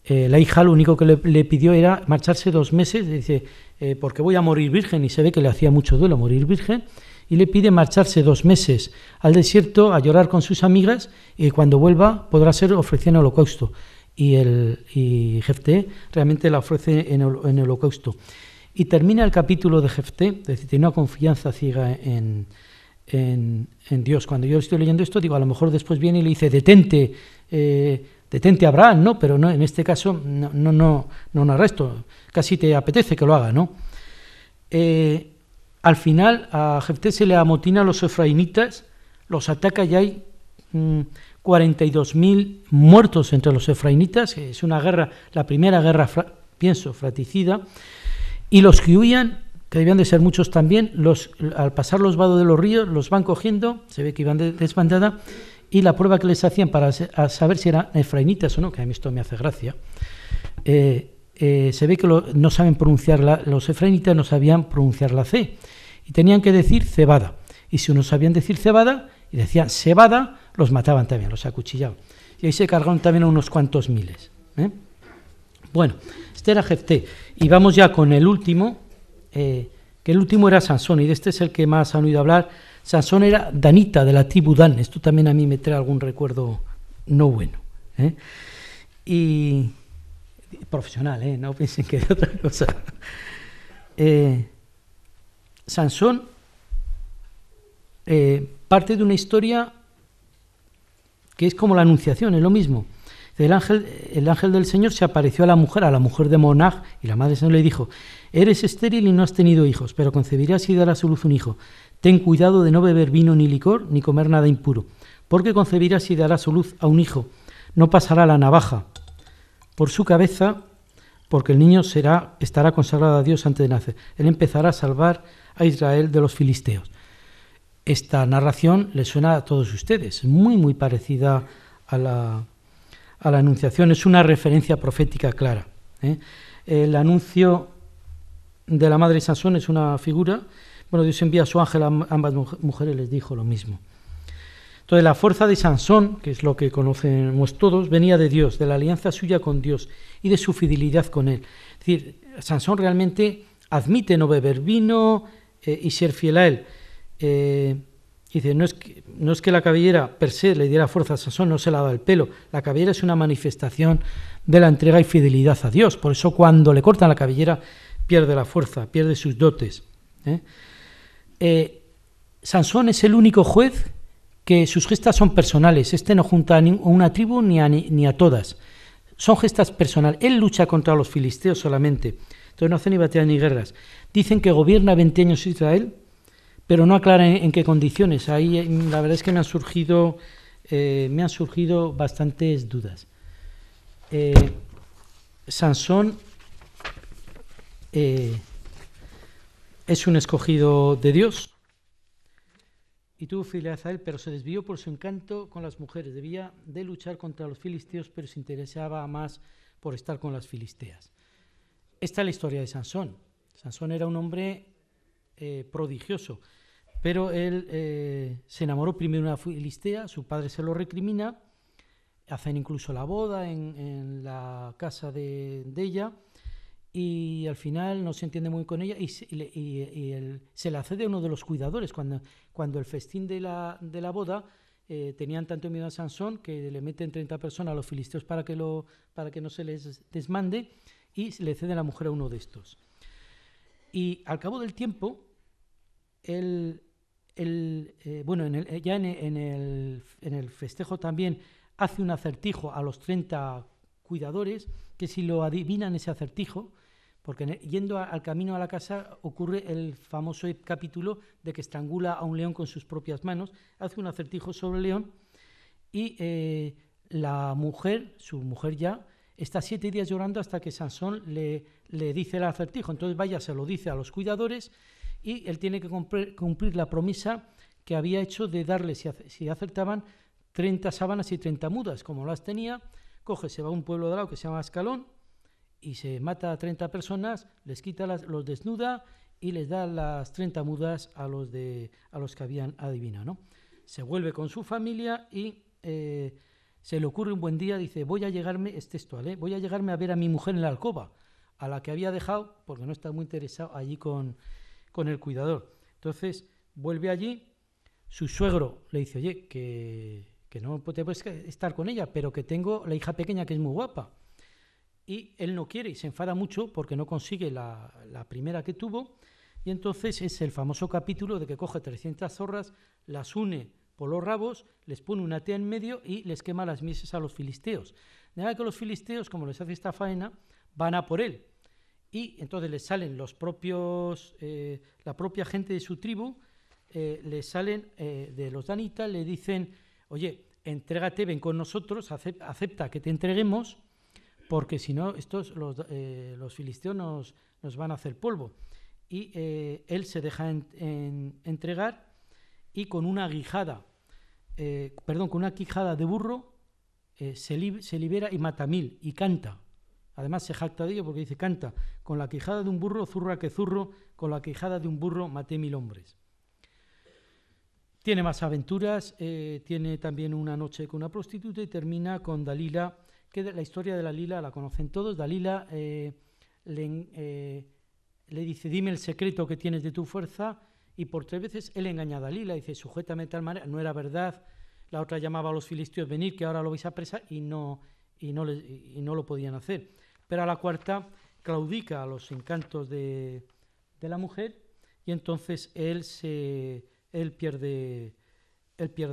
S2: La hija lo único que le pidió era marcharse 2 meses, dice, porque voy a morir virgen, y se ve que le hacía mucho duelo morir virgen, y le pide marcharse 2 meses al desierto a llorar con sus amigas, y cuando vuelva podrá ser ofrecida en holocausto. Y Jefté realmente la ofrece en holocausto. Y termina el capítulo de Jefté, es decir, tiene una confianza ciega en Dios. Cuando yo estoy leyendo esto, digo, a lo mejor después viene y le dice: detente Abraham, ¿no? Pero no, en este caso no narra esto, casi te apetece que lo haga, ¿no? Al final a Jefté se le amotina a los efraimitas, los ataca y hay 42.000 muertos entre los efraimitas, es una guerra, la primera guerra, fratricida, y los que huían, que debían de ser muchos también, al pasar los vados de los ríos, los van cogiendo, se ve que iban de desbandada, y la prueba que les hacían para saber si eran efraimitas o no, que a mí esto me hace gracia, se ve que no saben pronunciar los efraimitas no sabían pronunciar la C y tenían que decir cebada, y si no sabían decir cebada y decían cebada, los mataban también, los acuchillaban, y ahí se cargaron también a unos cuantos miles. Bueno, este era Jefté, y vamos ya con el último, que el último era Sansón, y de este es el que más han oído hablar. Sansón era danita, de la tribu Dan, esto también a mí me trae algún recuerdo no bueno, y profesional, no piensen que de otra cosa. Sansón parte de una historia que es como la Anunciación, es lo mismo. El ángel del Señor se apareció a la mujer de Monaj, y la madre del Señor le dijo: eres estéril y no has tenido hijos, pero concebirás y darás a luz un hijo. Ten cuidado de no beber vino ni licor, ni comer nada impuro, porque concebirás y darás a luz a un hijo. No pasará la navaja por su cabeza, porque el niño estará consagrado a Dios antes de nacer. Él empezará a salvar a Israel de los filisteos. Esta narración le suena a todos ustedes, muy, muy parecida a la Anunciación, es una referencia profética clara. El anuncio de la madre de Sansón es una figura. Bueno, Dios envía a su ángel a ambas mujeres, les dijo lo mismo. Entonces, la fuerza de Sansón, que es lo que conocemos todos, venía de Dios, de la alianza suya con Dios y de su fidelidad con Él. Es decir, Sansón realmente admite no beber vino y ser fiel a Él. Dice, no es que la cabellera per se le diera fuerza a Sansón, no se la da el pelo. La cabellera es una manifestación de la entrega y fidelidad a Dios. Por eso cuando le cortan la cabellera pierde la fuerza, pierde sus dotes. Sansón es el único juez que sus gestas son personales. No junta a una tribu ni a todas. Son gestas personales. Él lucha contra los filisteos solamente. Entonces no hace ni batallas ni guerras. Dicen que gobierna 20 años Israel, pero no aclara en qué condiciones. Ahí la verdad es que me han surgido bastantes dudas. Sansón es un escogido de Dios y tuvo fidelidad a él, pero se desvió por su encanto con las mujeres. Debía de luchar contra los filisteos, pero se interesaba más por estar con las filisteas. Esta es la historia de Sansón. Sansón era un hombre prodigioso, pero él se enamoró primero de una filistea, su padre se lo recrimina, hacen incluso la boda en la casa de ella, y al final no se entiende muy con ella y se la cede a uno de los cuidadores. Cuando el festín de la boda tenían tanto miedo a Sansón que le meten 30 personas a los filisteos para que no se les desmande, y le cede la mujer a uno de estos. Y al cabo del tiempo, en el festejo también hace un acertijo a los 30 cuidadores, que si lo adivinan ese acertijo, porque yendo al camino a la casa ocurre el famoso capítulo de que estrangula a un león con sus propias manos, hace un acertijo sobre el león, y su mujer ya, está 7 días llorando hasta que Sansón le dice el acertijo. Entonces se lo dice a los cuidadores, y él tiene que cumplir la promesa que había hecho de darle, si acertaban, 30 sábanas y 30 mudas. Como las tenía, se va a un pueblo de al lado que se llama Ascalón, y se mata a 30 personas, les quita los desnuda y les da las 30 mudas a los que habían adivinado, ¿no? Se vuelve con su familia y se le ocurre un buen día, dice, voy a llegarme a ver a mi mujer en la alcoba, a la que había dejado, porque no está muy interesado allí con el cuidador. Entonces vuelve allí, su suegro le dice, oye, que no te puedes estar con ella, pero que tengo la hija pequeña que es muy guapa. Y él no quiere y se enfada mucho porque no consigue la primera que tuvo, y entonces es el famoso capítulo de que coge 300 zorras, las une por los rabos, les pone una tea en medio y les quema las mieses a los filisteos. De manera que los filisteos, como les hace esta faena, van a por él. Y entonces les salen la propia gente de su tribu, les salen de los danitas, le dicen, oye, entrégate, ven con nosotros, acepta que te entreguemos, porque si no, los filisteos nos van a hacer polvo. Y él se deja entregar, y con una aguijada con una quijada de burro se libera y mata 1000 y canta. Además se jacta de ello porque dice, canta, con la quijada de un burro, zurra que zurro, con la quijada de un burro maté 1000 hombres. Tiene más aventuras, tiene también una noche con una prostituta y termina con Dalila, que la historia de Dalila la conocen todos. Dalila le dice, dime el secreto que tienes de tu fuerza, y por 3 veces él engaña a Dalila, dice, sujétame de tal manera, no era verdad. La otra llamaba a los filisteos, venid que ahora lo vais a apresar, y no lo podían hacer. Pero a la cuarta claudica a los encantos de la mujer, y entonces él pierde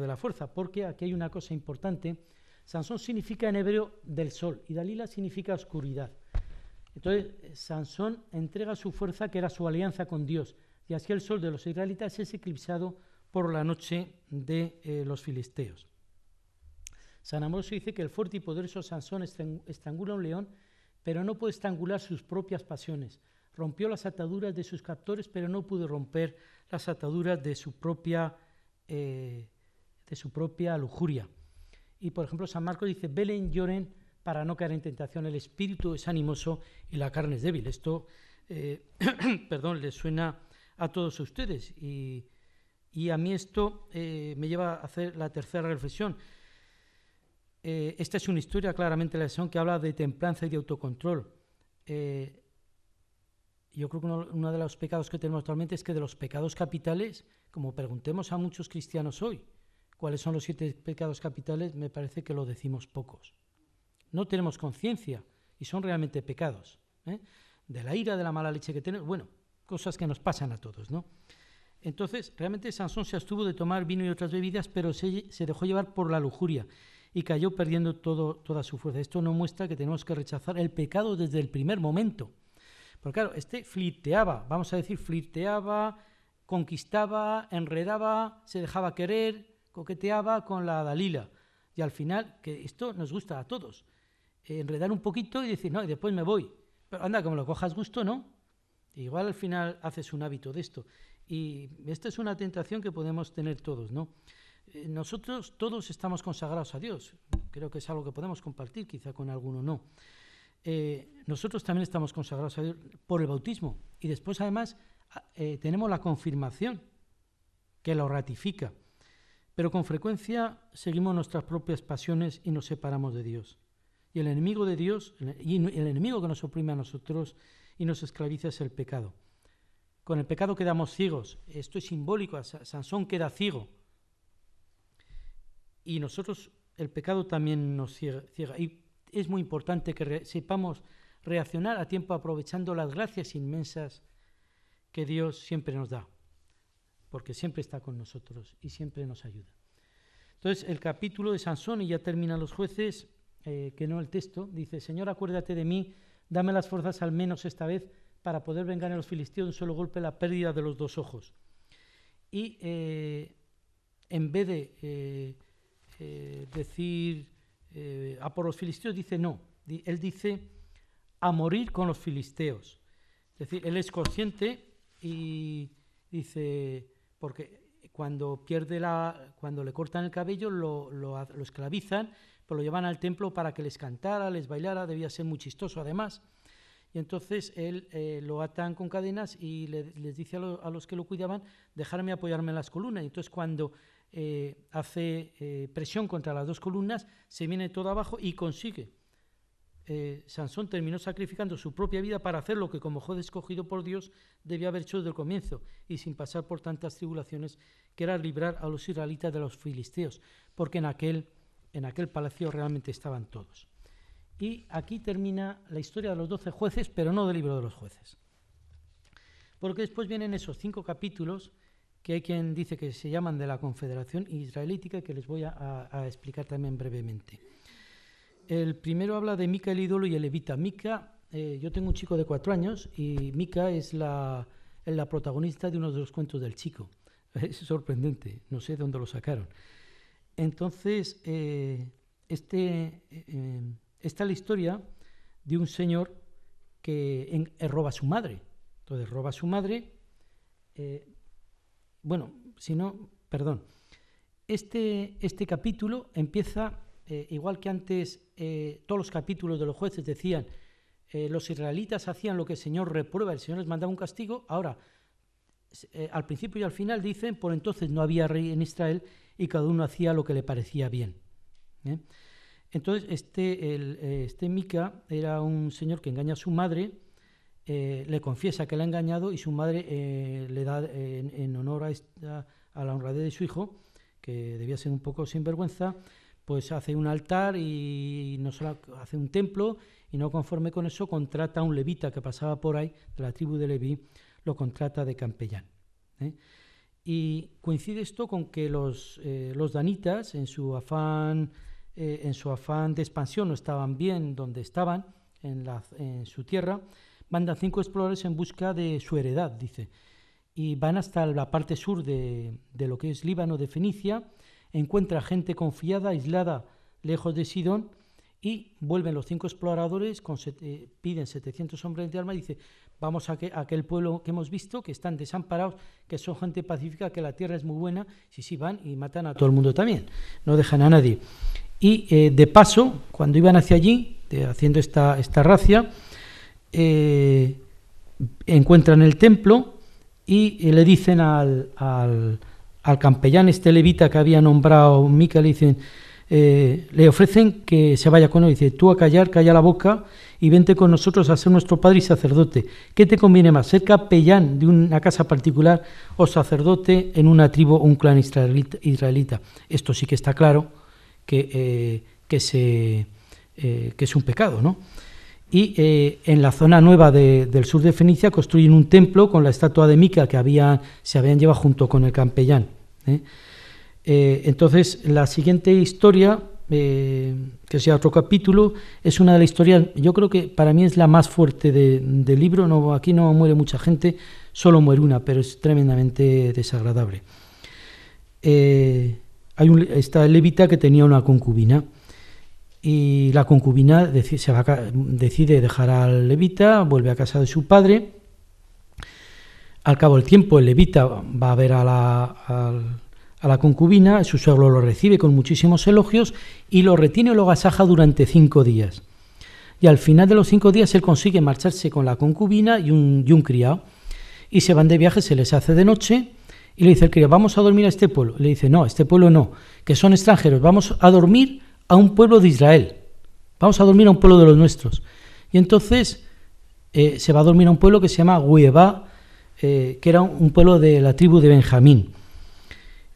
S2: la fuerza, porque aquí hay una cosa importante. Sansón significa en hebreo del sol, y Dalila significa oscuridad. Entonces Sansón entrega su fuerza, que era su alianza con Dios, y así el sol de los israelitas es eclipsado por la noche de los filisteos. San Ambrosio dice que el fuerte y poderoso Sansón estrangula a un león, pero no puede estrangular sus propias pasiones. Rompió las ataduras de sus captores, pero no pudo romper las ataduras de su propia lujuria. Y por ejemplo San Marcos dice, velen, lloren para no caer en tentación, el espíritu es animoso y la carne es débil. Esto les suena a todos ustedes, y a mí esto me lleva a hacer la tercera reflexión. Esta es una historia claramente de la Sansón que habla de templanza y de autocontrol. Yo creo que uno de los pecados que tenemos actualmente es que de los pecados capitales, como preguntemos a muchos cristianos hoy, ¿cuáles son los 7 pecados capitales? Me parece que lo decimos pocos. No tenemos conciencia y son realmente pecados. De la ira, de la mala leche que tenemos, bueno, cosas que nos pasan a todos, ¿no? Entonces, realmente Sansón se abstuvo de tomar vino y otras bebidas, pero se dejó llevar por la lujuria y cayó perdiendo toda su fuerza. Esto nos muestra que tenemos que rechazar el pecado desde el primer momento. Porque claro, flirteaba, conquistaba, enredaba, se dejaba querer, coqueteaba con la Dalila. Y al final, que esto nos gusta a todos, enredar un poquito y decir, no, y después me voy. Pero anda, como lo cojas gusto, ¿no? Igual al final haces un hábito de esto. Y esta es una tentación que podemos tener todos, ¿no? Nosotros todos estamos consagrados a Dios. Creo que es algo que podemos compartir, quizá con alguno no. Nosotros también estamos consagrados a Dios por el bautismo. Y después, además, tenemos la confirmación que lo ratifica. Pero con frecuencia seguimos nuestras propias pasiones y nos separamos de Dios. Y el enemigo de Dios, y el enemigo que nos oprime a nosotros y nos esclaviza es el pecado. Con el pecado quedamos ciegos. Esto es simbólico. Sansón queda ciego. Y nosotros, el pecado también nos ciega. Y es muy importante que sepamos reaccionar a tiempo aprovechando las gracias inmensas que Dios siempre nos da. Porque siempre está con nosotros y siempre nos ayuda. Entonces, el capítulo de Sansón, y ya terminan los jueces, que no el texto, dice, Señor, acuérdate de mí, dame las fuerzas al menos esta vez para poder vengar a los filisteos de un solo golpe la pérdida de los 2 ojos. Y en vez de decir a por los filisteos, dice no, él dice a morir con los filisteos. Es decir, él es consciente y dice, porque cuando le cortan el cabello lo esclavizan, pues lo llevan al templo para que les cantara, les bailara, debía ser muy chistoso además. Y entonces él lo atan con cadenas y les dice a los que lo cuidaban, dejarme apoyarme en las columnas. Y entonces cuando hace presión contra las 2 columnas, se viene todo abajo y consigue. Sansón terminó sacrificando su propia vida para hacer lo que como juez escogido por Dios debía haber hecho desde el comienzo y sin pasar por tantas tribulaciones, que era librar a los israelitas de los filisteos, porque en aquel palacio realmente estaban todos. Y aquí termina la historia de los 12 jueces, pero no del libro de los jueces. Porque después vienen esos 5 capítulos que hay quien dice que se llaman de la Confederación Israelítica y que les voy a explicar también brevemente. El primero habla de Mica el ídolo y el levita. Mica, yo tengo un chico de 4 años y Mica es la protagonista de uno de los cuentos del chico. Es sorprendente, no sé de dónde lo sacaron. Entonces, esta es la historia de un señor que roba a su madre. Entonces roba a su madre. este capítulo empieza, igual que antes todos los capítulos de los jueces decían, los israelitas hacían lo que el Señor reprueba, el Señor les mandaba un castigo. Ahora, al principio y al final dicen, por entonces no había rey en Israel y cada uno hacía lo que le parecía bien. Entonces, este Mica era un señor que engaña a su madre, le confiesa que le ha engañado y su madre le da, en honor a la honradez de su hijo, que debía ser un poco sinvergüenza, pues hace un altar y no solo hace un templo, y no conforme con eso contrata a un levita que pasaba por ahí, de la tribu de Leví, lo contrata de capellán. Y coincide esto con que los danitas, en su afán de expansión, no estaban bien donde estaban, en su tierra, mandan 5 exploradores en busca de su heredad, dice, y van hasta la parte sur de lo que es Líbano, de Fenicia, encuentra gente confiada, aislada, lejos de Sidón, y vuelven los 5 exploradores, piden 700 hombres de armas y dice, vamos a aquel pueblo que hemos visto, que están desamparados, que son gente pacífica, que la tierra es muy buena, sí, van y matan a todo el mundo también, no dejan a nadie. Y de paso, cuando iban hacia allí, haciendo esta racia, encuentran el templo y le dicen al capellán, levita que había nombrado Mica, le dicen, le ofrecen que se vaya con él. Dice, tú a callar, calla la boca y vente con nosotros a ser nuestro padre y sacerdote. ¿Qué te conviene más, ser capellán de una casa particular o sacerdote en una tribu o un clan israelita? Esto sí que está claro que es un pecado, ¿no? Y en la zona nueva del sur de Fenicia construyen un templo con la estatua de Mica que se habían llevado junto con el capellán. Entonces, la siguiente historia, que sea otro capítulo, es una de las historias, yo creo que para mí es la más fuerte del libro. No, aquí no muere mucha gente, solo muere una, pero es tremendamente desagradable. Está el levita que tenía una concubina, y la concubina decide dejar al levita, vuelve a casa de su padre. Al cabo del tiempo, el levita va a ver a la concubina, su suegro lo recibe con muchísimos elogios y lo retiene y lo agasaja durante 5 días. Y al final de los 5 días él consigue marcharse con la concubina y un criado, y se van de viaje, se les hace de noche, y le dice el criado, vamos a dormir a este pueblo. Le dice, no, este pueblo no, que son extranjeros, vamos a dormir a un pueblo de Israel, vamos a dormir a un pueblo de los nuestros. Y entonces se va a dormir a un pueblo que se llama Guebá, que era un pueblo de la tribu de Benjamín.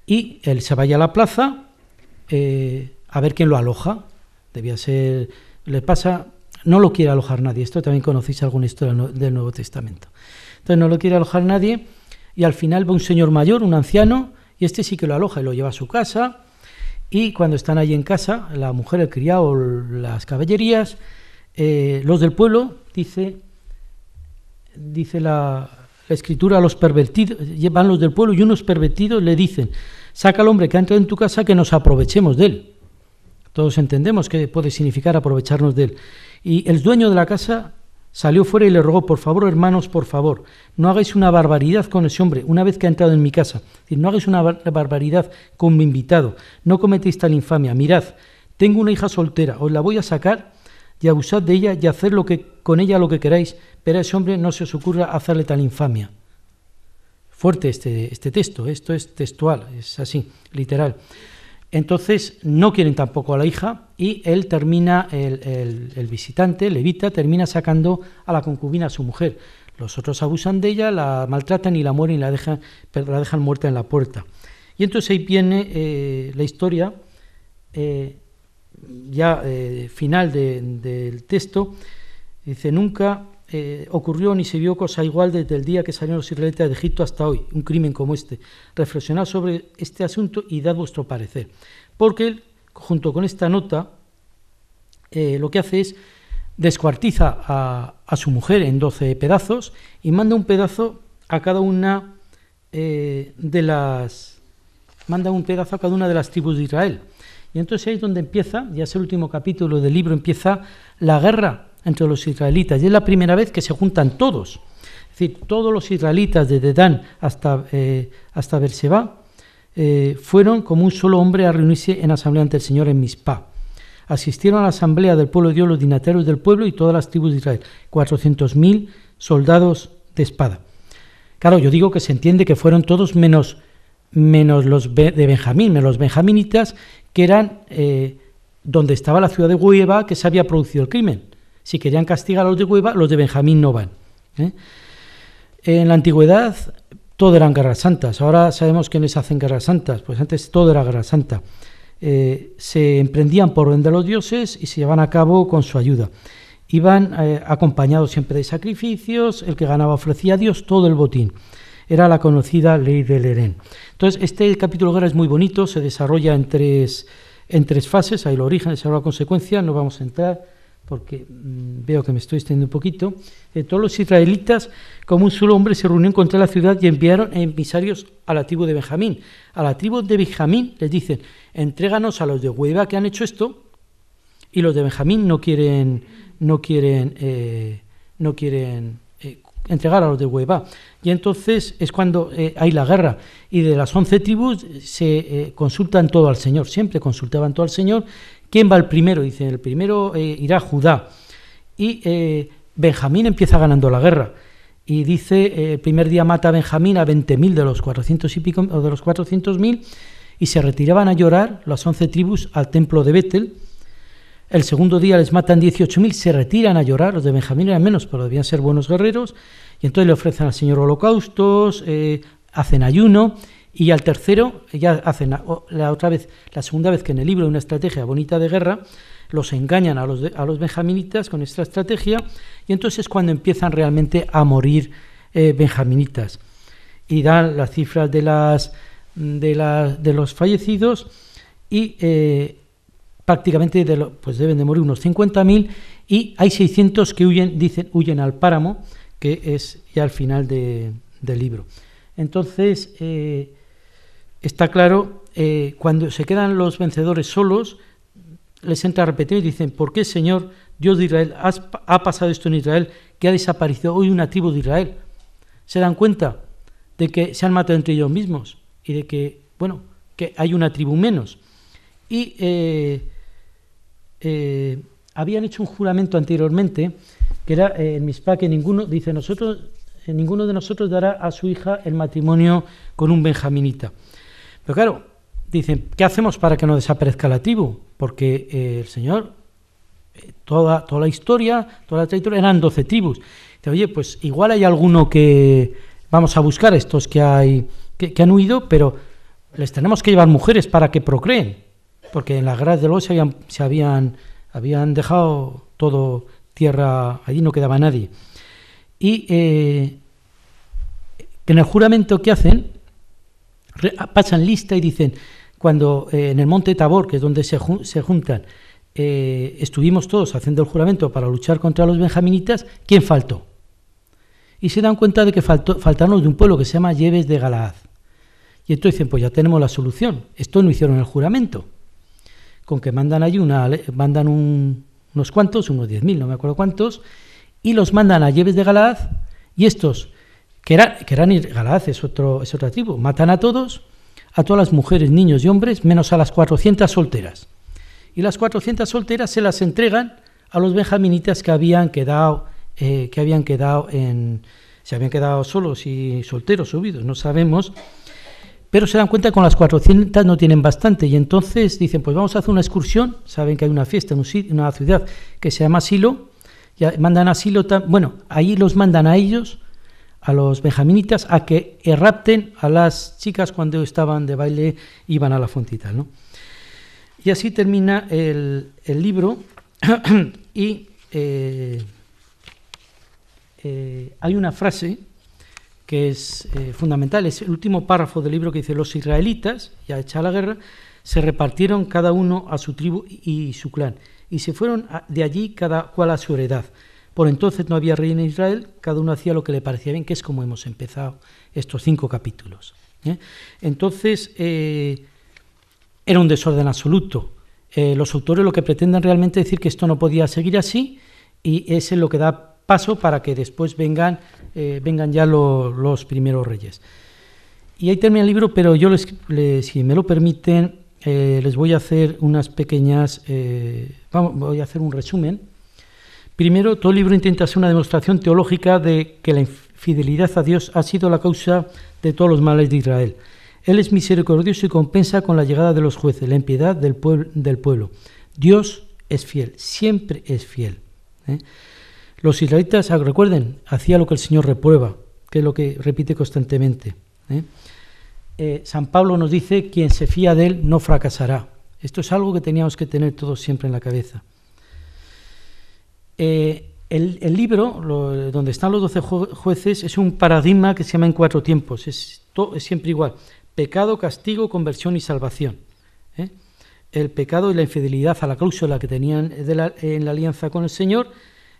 S2: Y él se vaya a la plaza a ver quién lo aloja. Debía ser, no lo quiere alojar nadie. Esto también conocéis alguna historia del Nuevo Testamento. Entonces no lo quiere alojar nadie, y al final va un señor mayor, un anciano, y este sí que lo aloja y lo lleva a su casa. Y cuando están allí en casa, la mujer, el criado, las caballerías, los del pueblo, dice la escritura, los pervertidos, van los del pueblo y unos pervertidos le dicen, saca al hombre que ha entrado en tu casa, que nos aprovechemos de él. Todos entendemos qué puede significar aprovecharnos de él. Y el dueño de la casa salió fuera y le rogó, por favor, hermanos, por favor, no hagáis una barbaridad con ese hombre una vez que ha entrado en mi casa. Es decir, no hagáis una barbaridad con mi invitado, no cometéis tal infamia. Mirad, tengo una hija soltera, os la voy a sacar y abusad de ella y hacer con ella lo que queráis, pero a ese hombre no se os ocurra hacerle tal infamia. Fuerte este texto, esto es textual, es así, literal. Entonces no quieren tampoco a la hija, y él termina, el visitante, el levita, termina sacando a la concubina, a su mujer. Los otros abusan de ella, la maltratan y la mueren y la dejan muerta en la puerta. Y entonces ahí viene la historia, final del texto. Dice, nunca ocurrió ni se vio cosa igual desde el día que salieron los israelitas de Egipto hasta hoy, un crimen como este. Reflexionad sobre este asunto y dad vuestro parecer. Porque él, junto con esta nota, lo que hace es descuartiza a su mujer en 12 pedazos y manda un pedazo a cada una manda un pedazo a cada una de las tribus de Israel. Y entonces ahí es donde empieza, ya es el último capítulo del libro, empieza la guerra entre los israelitas, y es la primera vez que se juntan todos, es decir, todos los israelitas desde Dan hasta Berseba, fueron como un solo hombre a reunirse en asamblea ante el Señor en Mizpah. Asistieron a la asamblea del pueblo de Dios los dignatarios del pueblo y todas las tribus de Israel, 400.000 soldados de espada. Claro, yo digo que se entiende que fueron todos menos los de Benjamín, menos los benjaminitas, que eran donde estaba la ciudad de Hueva, que se había producido el crimen. Si querían castigar a los de Hueva, los de Benjamín no van. En la antigüedad todo eran guerras santas. Ahora sabemos que no se hacen guerras santas, pues antes todo era guerra santa. Se emprendían por orden de los dioses y se llevaban a cabo con su ayuda. Iban acompañados siempre de sacrificios, el que ganaba ofrecía a Dios todo el botín. Era la conocida ley del Herén. Entonces, este capítulo de guerra es muy bonito, se desarrolla en tres fases, hay el origen, desarrollo, la consecuencia, no vamos a entrar porque veo que me estoy extendiendo un poquito. Todos los israelitas, como un solo hombre, se reunieron contra la ciudad y enviaron emisarios a la tribu de Benjamín. A la tribu de Benjamín les dicen, entréganos a los de Hueva que han hecho esto, y los de Benjamín no quieren entregar a los de Hueva. Y entonces es cuando hay la guerra. Y de las 11 tribus se consultan todo al Señor. Siempre consultaban todo al Señor. ¿Quién va el primero? Dicen, el primero irá Judá. Y Benjamín empieza ganando la guerra. Y dice, el primer día mata a Benjamín a 20.000 de los 400 y pico, o de los 400.000, y se retiraban a llorar las 11 tribus al templo de Betel. El segundo día les matan 18.000, se retiran a llorar, los de Benjamín eran menos, pero debían ser buenos guerreros, y entonces le ofrecen al Señor holocaustos, hacen ayuno, y al tercero, ya hacen la segunda vez que en el libro hay una estrategia bonita de guerra, los engañan a los benjaminitas con esta estrategia, y entonces es cuando empiezan realmente a morir benjaminitas. Y dan las cifras de los fallecidos, y prácticamente pues deben de morir unos 50.000, y hay 600 que huyen al páramo, que es ya al final del libro. Entonces, está claro, cuando se quedan los vencedores solos, les entra a repetir y dicen, ¿por qué, Señor, Dios de Israel, ha pasado esto en Israel, que ha desaparecido hoy una tribu de Israel? Se dan cuenta de que se han matado entre ellos mismos y de que, bueno, que hay una tribu menos. Y habían hecho un juramento anteriormente, que era en Mizpah, que ninguno de nosotros dará a su hija el matrimonio con un benjaminita. Pero claro, dicen, ¿qué hacemos para que no desaparezca la tribu? Porque el Señor, toda la historia, toda la trayectoria, eran 12 tribus. Dice, oye, pues igual hay alguno que vamos a buscar, estos que han huido, pero les tenemos que llevar mujeres para que procreen, porque en las guerras de los habían dejado todo tierra, allí no quedaba nadie. Y en el juramento que hacen, pasan lista y dicen, cuando en el monte Tabor, que es donde se juntan, estuvimos todos haciendo el juramento para luchar contra los benjaminitas, ¿quién faltó? Y se dan cuenta de que faltaron los de un pueblo que se llama Yebes de Galaad. Y entonces dicen, pues ya tenemos la solución. Esto no hicieron el juramento. Con que mandan allí unos cuantos, unos 10.000, no me acuerdo cuántos, y los mandan a Yebes de Galaad, y estos, que eran Galaad es otra tribu, matan a todas las mujeres, niños y hombres, menos a las 400 solteras. Y las 400 solteras se las entregan a los benjaminitas que habían quedado solos y solteros o viudos, no sabemos. Pero se dan cuenta que con las 400 no tienen bastante, y entonces dicen, pues vamos a hacer una excursión. Saben que hay una fiesta en una ciudad que se llama Silo, ya mandan a Silo, ahí los mandan a ellos, a los benjaminitas, a que rapten a las chicas cuando estaban de baile, iban a la fontita, ¿no? Y así termina el libro, y hay una frase que es fundamental, es el último párrafo del libro, que dice, los israelitas, ya hecha la guerra, se repartieron cada uno a su tribu y su clan, y se fueron de allí cada cual a su heredad. Por entonces no había rey en Israel, cada uno hacía lo que le parecía bien, que es como hemos empezado estos 5 capítulos. Entonces, era un desorden absoluto. Los autores lo que pretenden realmente es decir que esto no podía seguir así, y es lo que da paso para que después vengan ya los primeros reyes. Y ahí termina el libro, pero yo, si me lo permiten, les voy a hacer unas pequeñas... voy a hacer un resumen. Primero, todo el libro intenta hacer una demostración teológica de que la infidelidad a Dios ha sido la causa de todos los males de Israel. Él es misericordioso y compensa con la llegada de los jueces, la impiedad del pueblo. Dios es fiel, siempre es fiel. Los israelitas, recuerden, hacía lo que el Señor reprueba, que es lo que repite constantemente. San Pablo nos dice, quien se fía de él no fracasará. Esto es algo que teníamos que tener todos siempre en la cabeza. El libro, donde están los 12 jueces, es un paradigma que se llama en 4 tiempos. Es siempre igual. Pecado, castigo, conversión y salvación. El pecado y la infidelidad a la cláusula que tenían en la alianza con el Señor.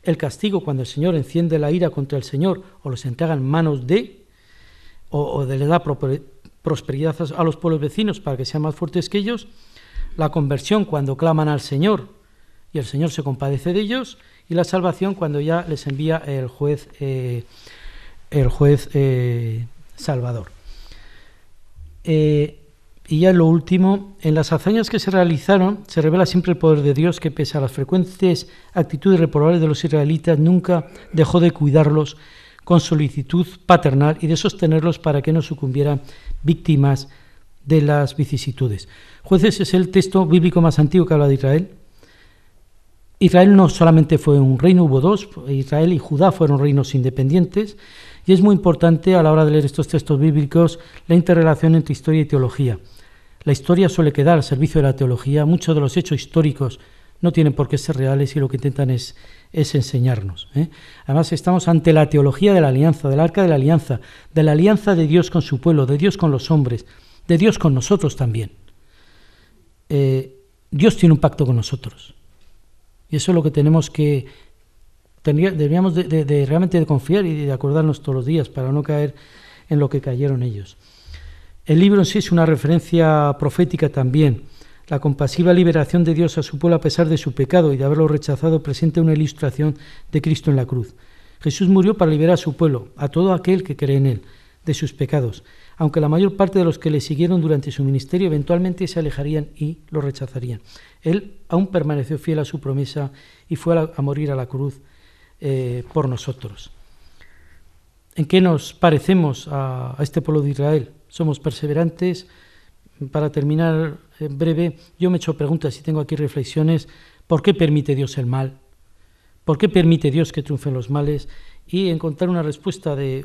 S2: El castigo, cuando el Señor enciende la ira contra el Señor o los entrega en manos o le da prosperidad a los pueblos vecinos para que sean más fuertes que ellos. La conversión, cuando claman al Señor y el Señor se compadece de ellos. Y la salvación, cuando ya les envía el juez salvador. Y ya lo último, en las hazañas que se realizaron, se revela siempre el poder de Dios, que pese a las frecuentes actitudes reprobables de los israelitas, nunca dejó de cuidarlos con solicitud paternal y de sostenerlos para que no sucumbieran víctimas de las vicisitudes. Jueces es el texto bíblico más antiguo que habla de Israel. Israel no solamente fue un reino, hubo 2, Israel y Judá fueron reinos independientes, y es muy importante a la hora de leer estos textos bíblicos la interrelación entre historia y teología. La historia suele quedar al servicio de la teología, muchos de los hechos históricos no tienen por qué ser reales y lo que intentan es enseñarnos. Además estamos ante la teología de la alianza, del arca de la alianza de Dios con su pueblo, de Dios con los hombres, de Dios con nosotros también. Dios tiene un pacto con nosotros. Y eso es lo que tenemos que, deberíamos de realmente de confiar y de acordarnos todos los días para no caer en lo que cayeron ellos. El libro en sí es una referencia profética también. La compasiva liberación de Dios a su pueblo a pesar de su pecado y de haberlo rechazado presenta una ilustración de Cristo en la cruz. Jesús murió para liberar a su pueblo, a todo aquel que cree en él, de sus pecados, aunque la mayor parte de los que le siguieron durante su ministerio eventualmente se alejarían y lo rechazarían. Él aún permaneció fiel a su promesa y fue a morir a la cruz por nosotros. ¿En qué nos parecemos a este pueblo de Israel? ¿Somos perseverantes? Para terminar en breve, yo me he hecho preguntas y tengo aquí reflexiones. ¿Por qué permite Dios el mal? ¿Por qué permite Dios que triunfen los males? Y encontrar una respuesta de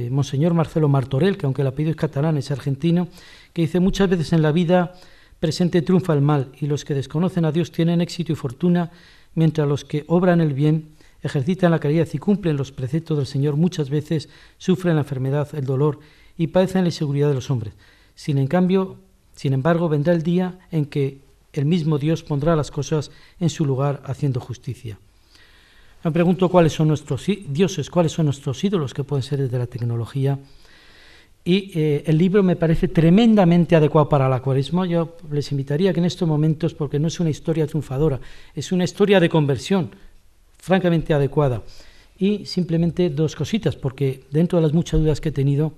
S2: Monseñor Marcelo Martorell, que aunque el apellido es catalán, es argentino, que dice: muchas veces en la vida presente triunfa el mal y los que desconocen a Dios tienen éxito y fortuna, mientras los que obran el bien, ejercitan la caridad y cumplen los preceptos del Señor muchas veces sufren la enfermedad, el dolor y padecen la inseguridad de los hombres. Sin embargo, vendrá el día en que el mismo Dios pondrá las cosas en su lugar haciendo justicia. Me pregunto cuáles son nuestros dioses, cuáles son nuestros ídolos, que pueden ser desde la tecnología. Y el libro me parece tremendamente adecuado para la Cuaresma. Yo les invitaría que en estos momentos, porque no es una historia triunfadora, es una historia de conversión, francamente adecuada. Y simplemente 2 cositas, porque dentro de las muchas dudas que he tenido,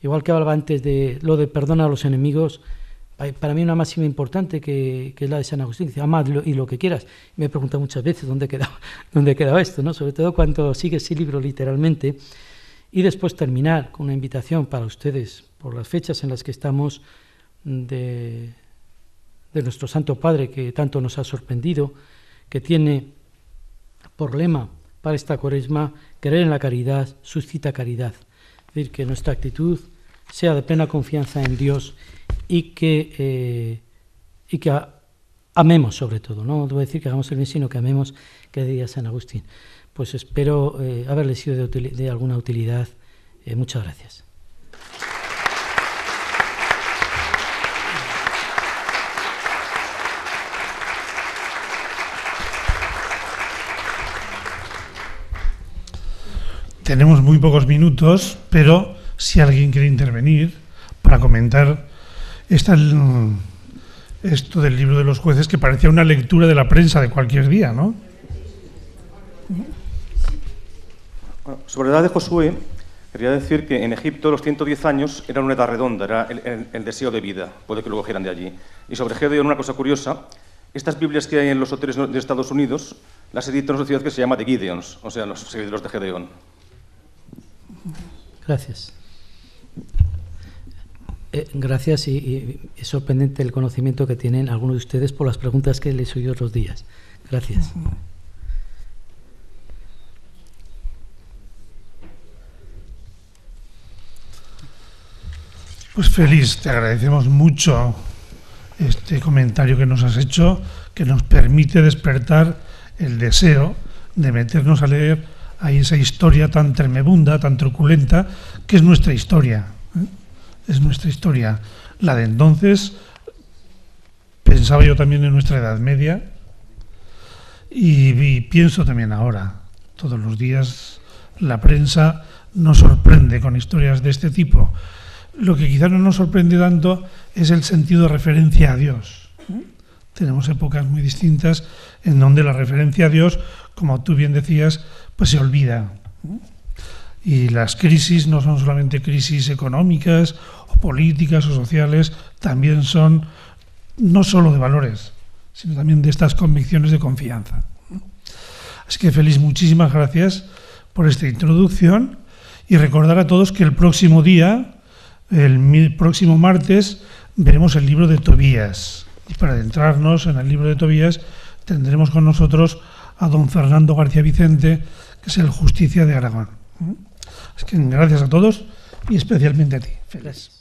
S2: igual que hablaba antes de lo de perdona a los enemigos, para mí una máxima importante que es la de San Agustín, dice: amadlo y lo que quieras. Me he preguntado muchas veces dónde quedaba esto, ¿no? Sobre todo cuando sigue ese libro literalmente. Y después terminar con una invitación para ustedes, por las fechas en las que estamos, de nuestro Santo Padre, que tanto nos ha sorprendido, que tiene por lema para esta Cuaresma: creer en la caridad suscita caridad. Es decir, que nuestra actitud sea de plena confianza en Dios y que amemos sobre todo. No voy a decir que hagamos el bien, sino que amemos, que diría San Agustín. Pues espero haberles sido de alguna utilidad. Muchas gracias.
S1: Tenemos muy pocos minutos, pero si alguien quiere intervenir para comentar esto del libro de los jueces, que parecía una lectura de la prensa de cualquier día, ¿no?
S3: Sobre la edad de Josué, Quería decir que en Egipto los 110 años eran una edad redonda, era el deseo de vida, puede que lo cogieran de allí. Y sobre Gedeón, una cosa curiosa, estas Biblias que hay en los hoteles de Estados Unidos las editan en una sociedad que se llama The Gideons, o sea, los seguidores de Gedeón.
S2: Gracias. Gracias, y es sorprendente el conocimiento que tienen algunos de ustedes por las preguntas que les oí otros días. Gracias.
S1: Pues Félix, te agradecemos mucho este comentario que nos has hecho, que nos permite despertar el deseo de meternos a leer ahí esa historia tan tremebunda, tan truculenta, que es nuestra historia. Es nuestra historia. La de entonces, pensaba yo también en nuestra Edad Media, y pienso también ahora. Todos los días la prensa nos sorprende con historias de este tipo. Lo que quizá no nos sorprende tanto es el sentido de referencia a Dios. Tenemos épocas muy distintas en donde la referencia a Dios, como tú bien decías, pues se olvida. Y las crisis no son solamente crisis económicas o políticas o sociales, también son no solo de valores, sino también de estas convicciones de confianza. Así que, Félix, muchísimas gracias por esta introducción, y recordar a todos que el próximo día, el próximo martes, veremos el libro de Tobías. Y para adentrarnos en el libro de Tobías tendremos con nosotros a don Fernando García Vicente, que es el Justicia de Aragón. Así que gracias a todos y especialmente a ti, Félix.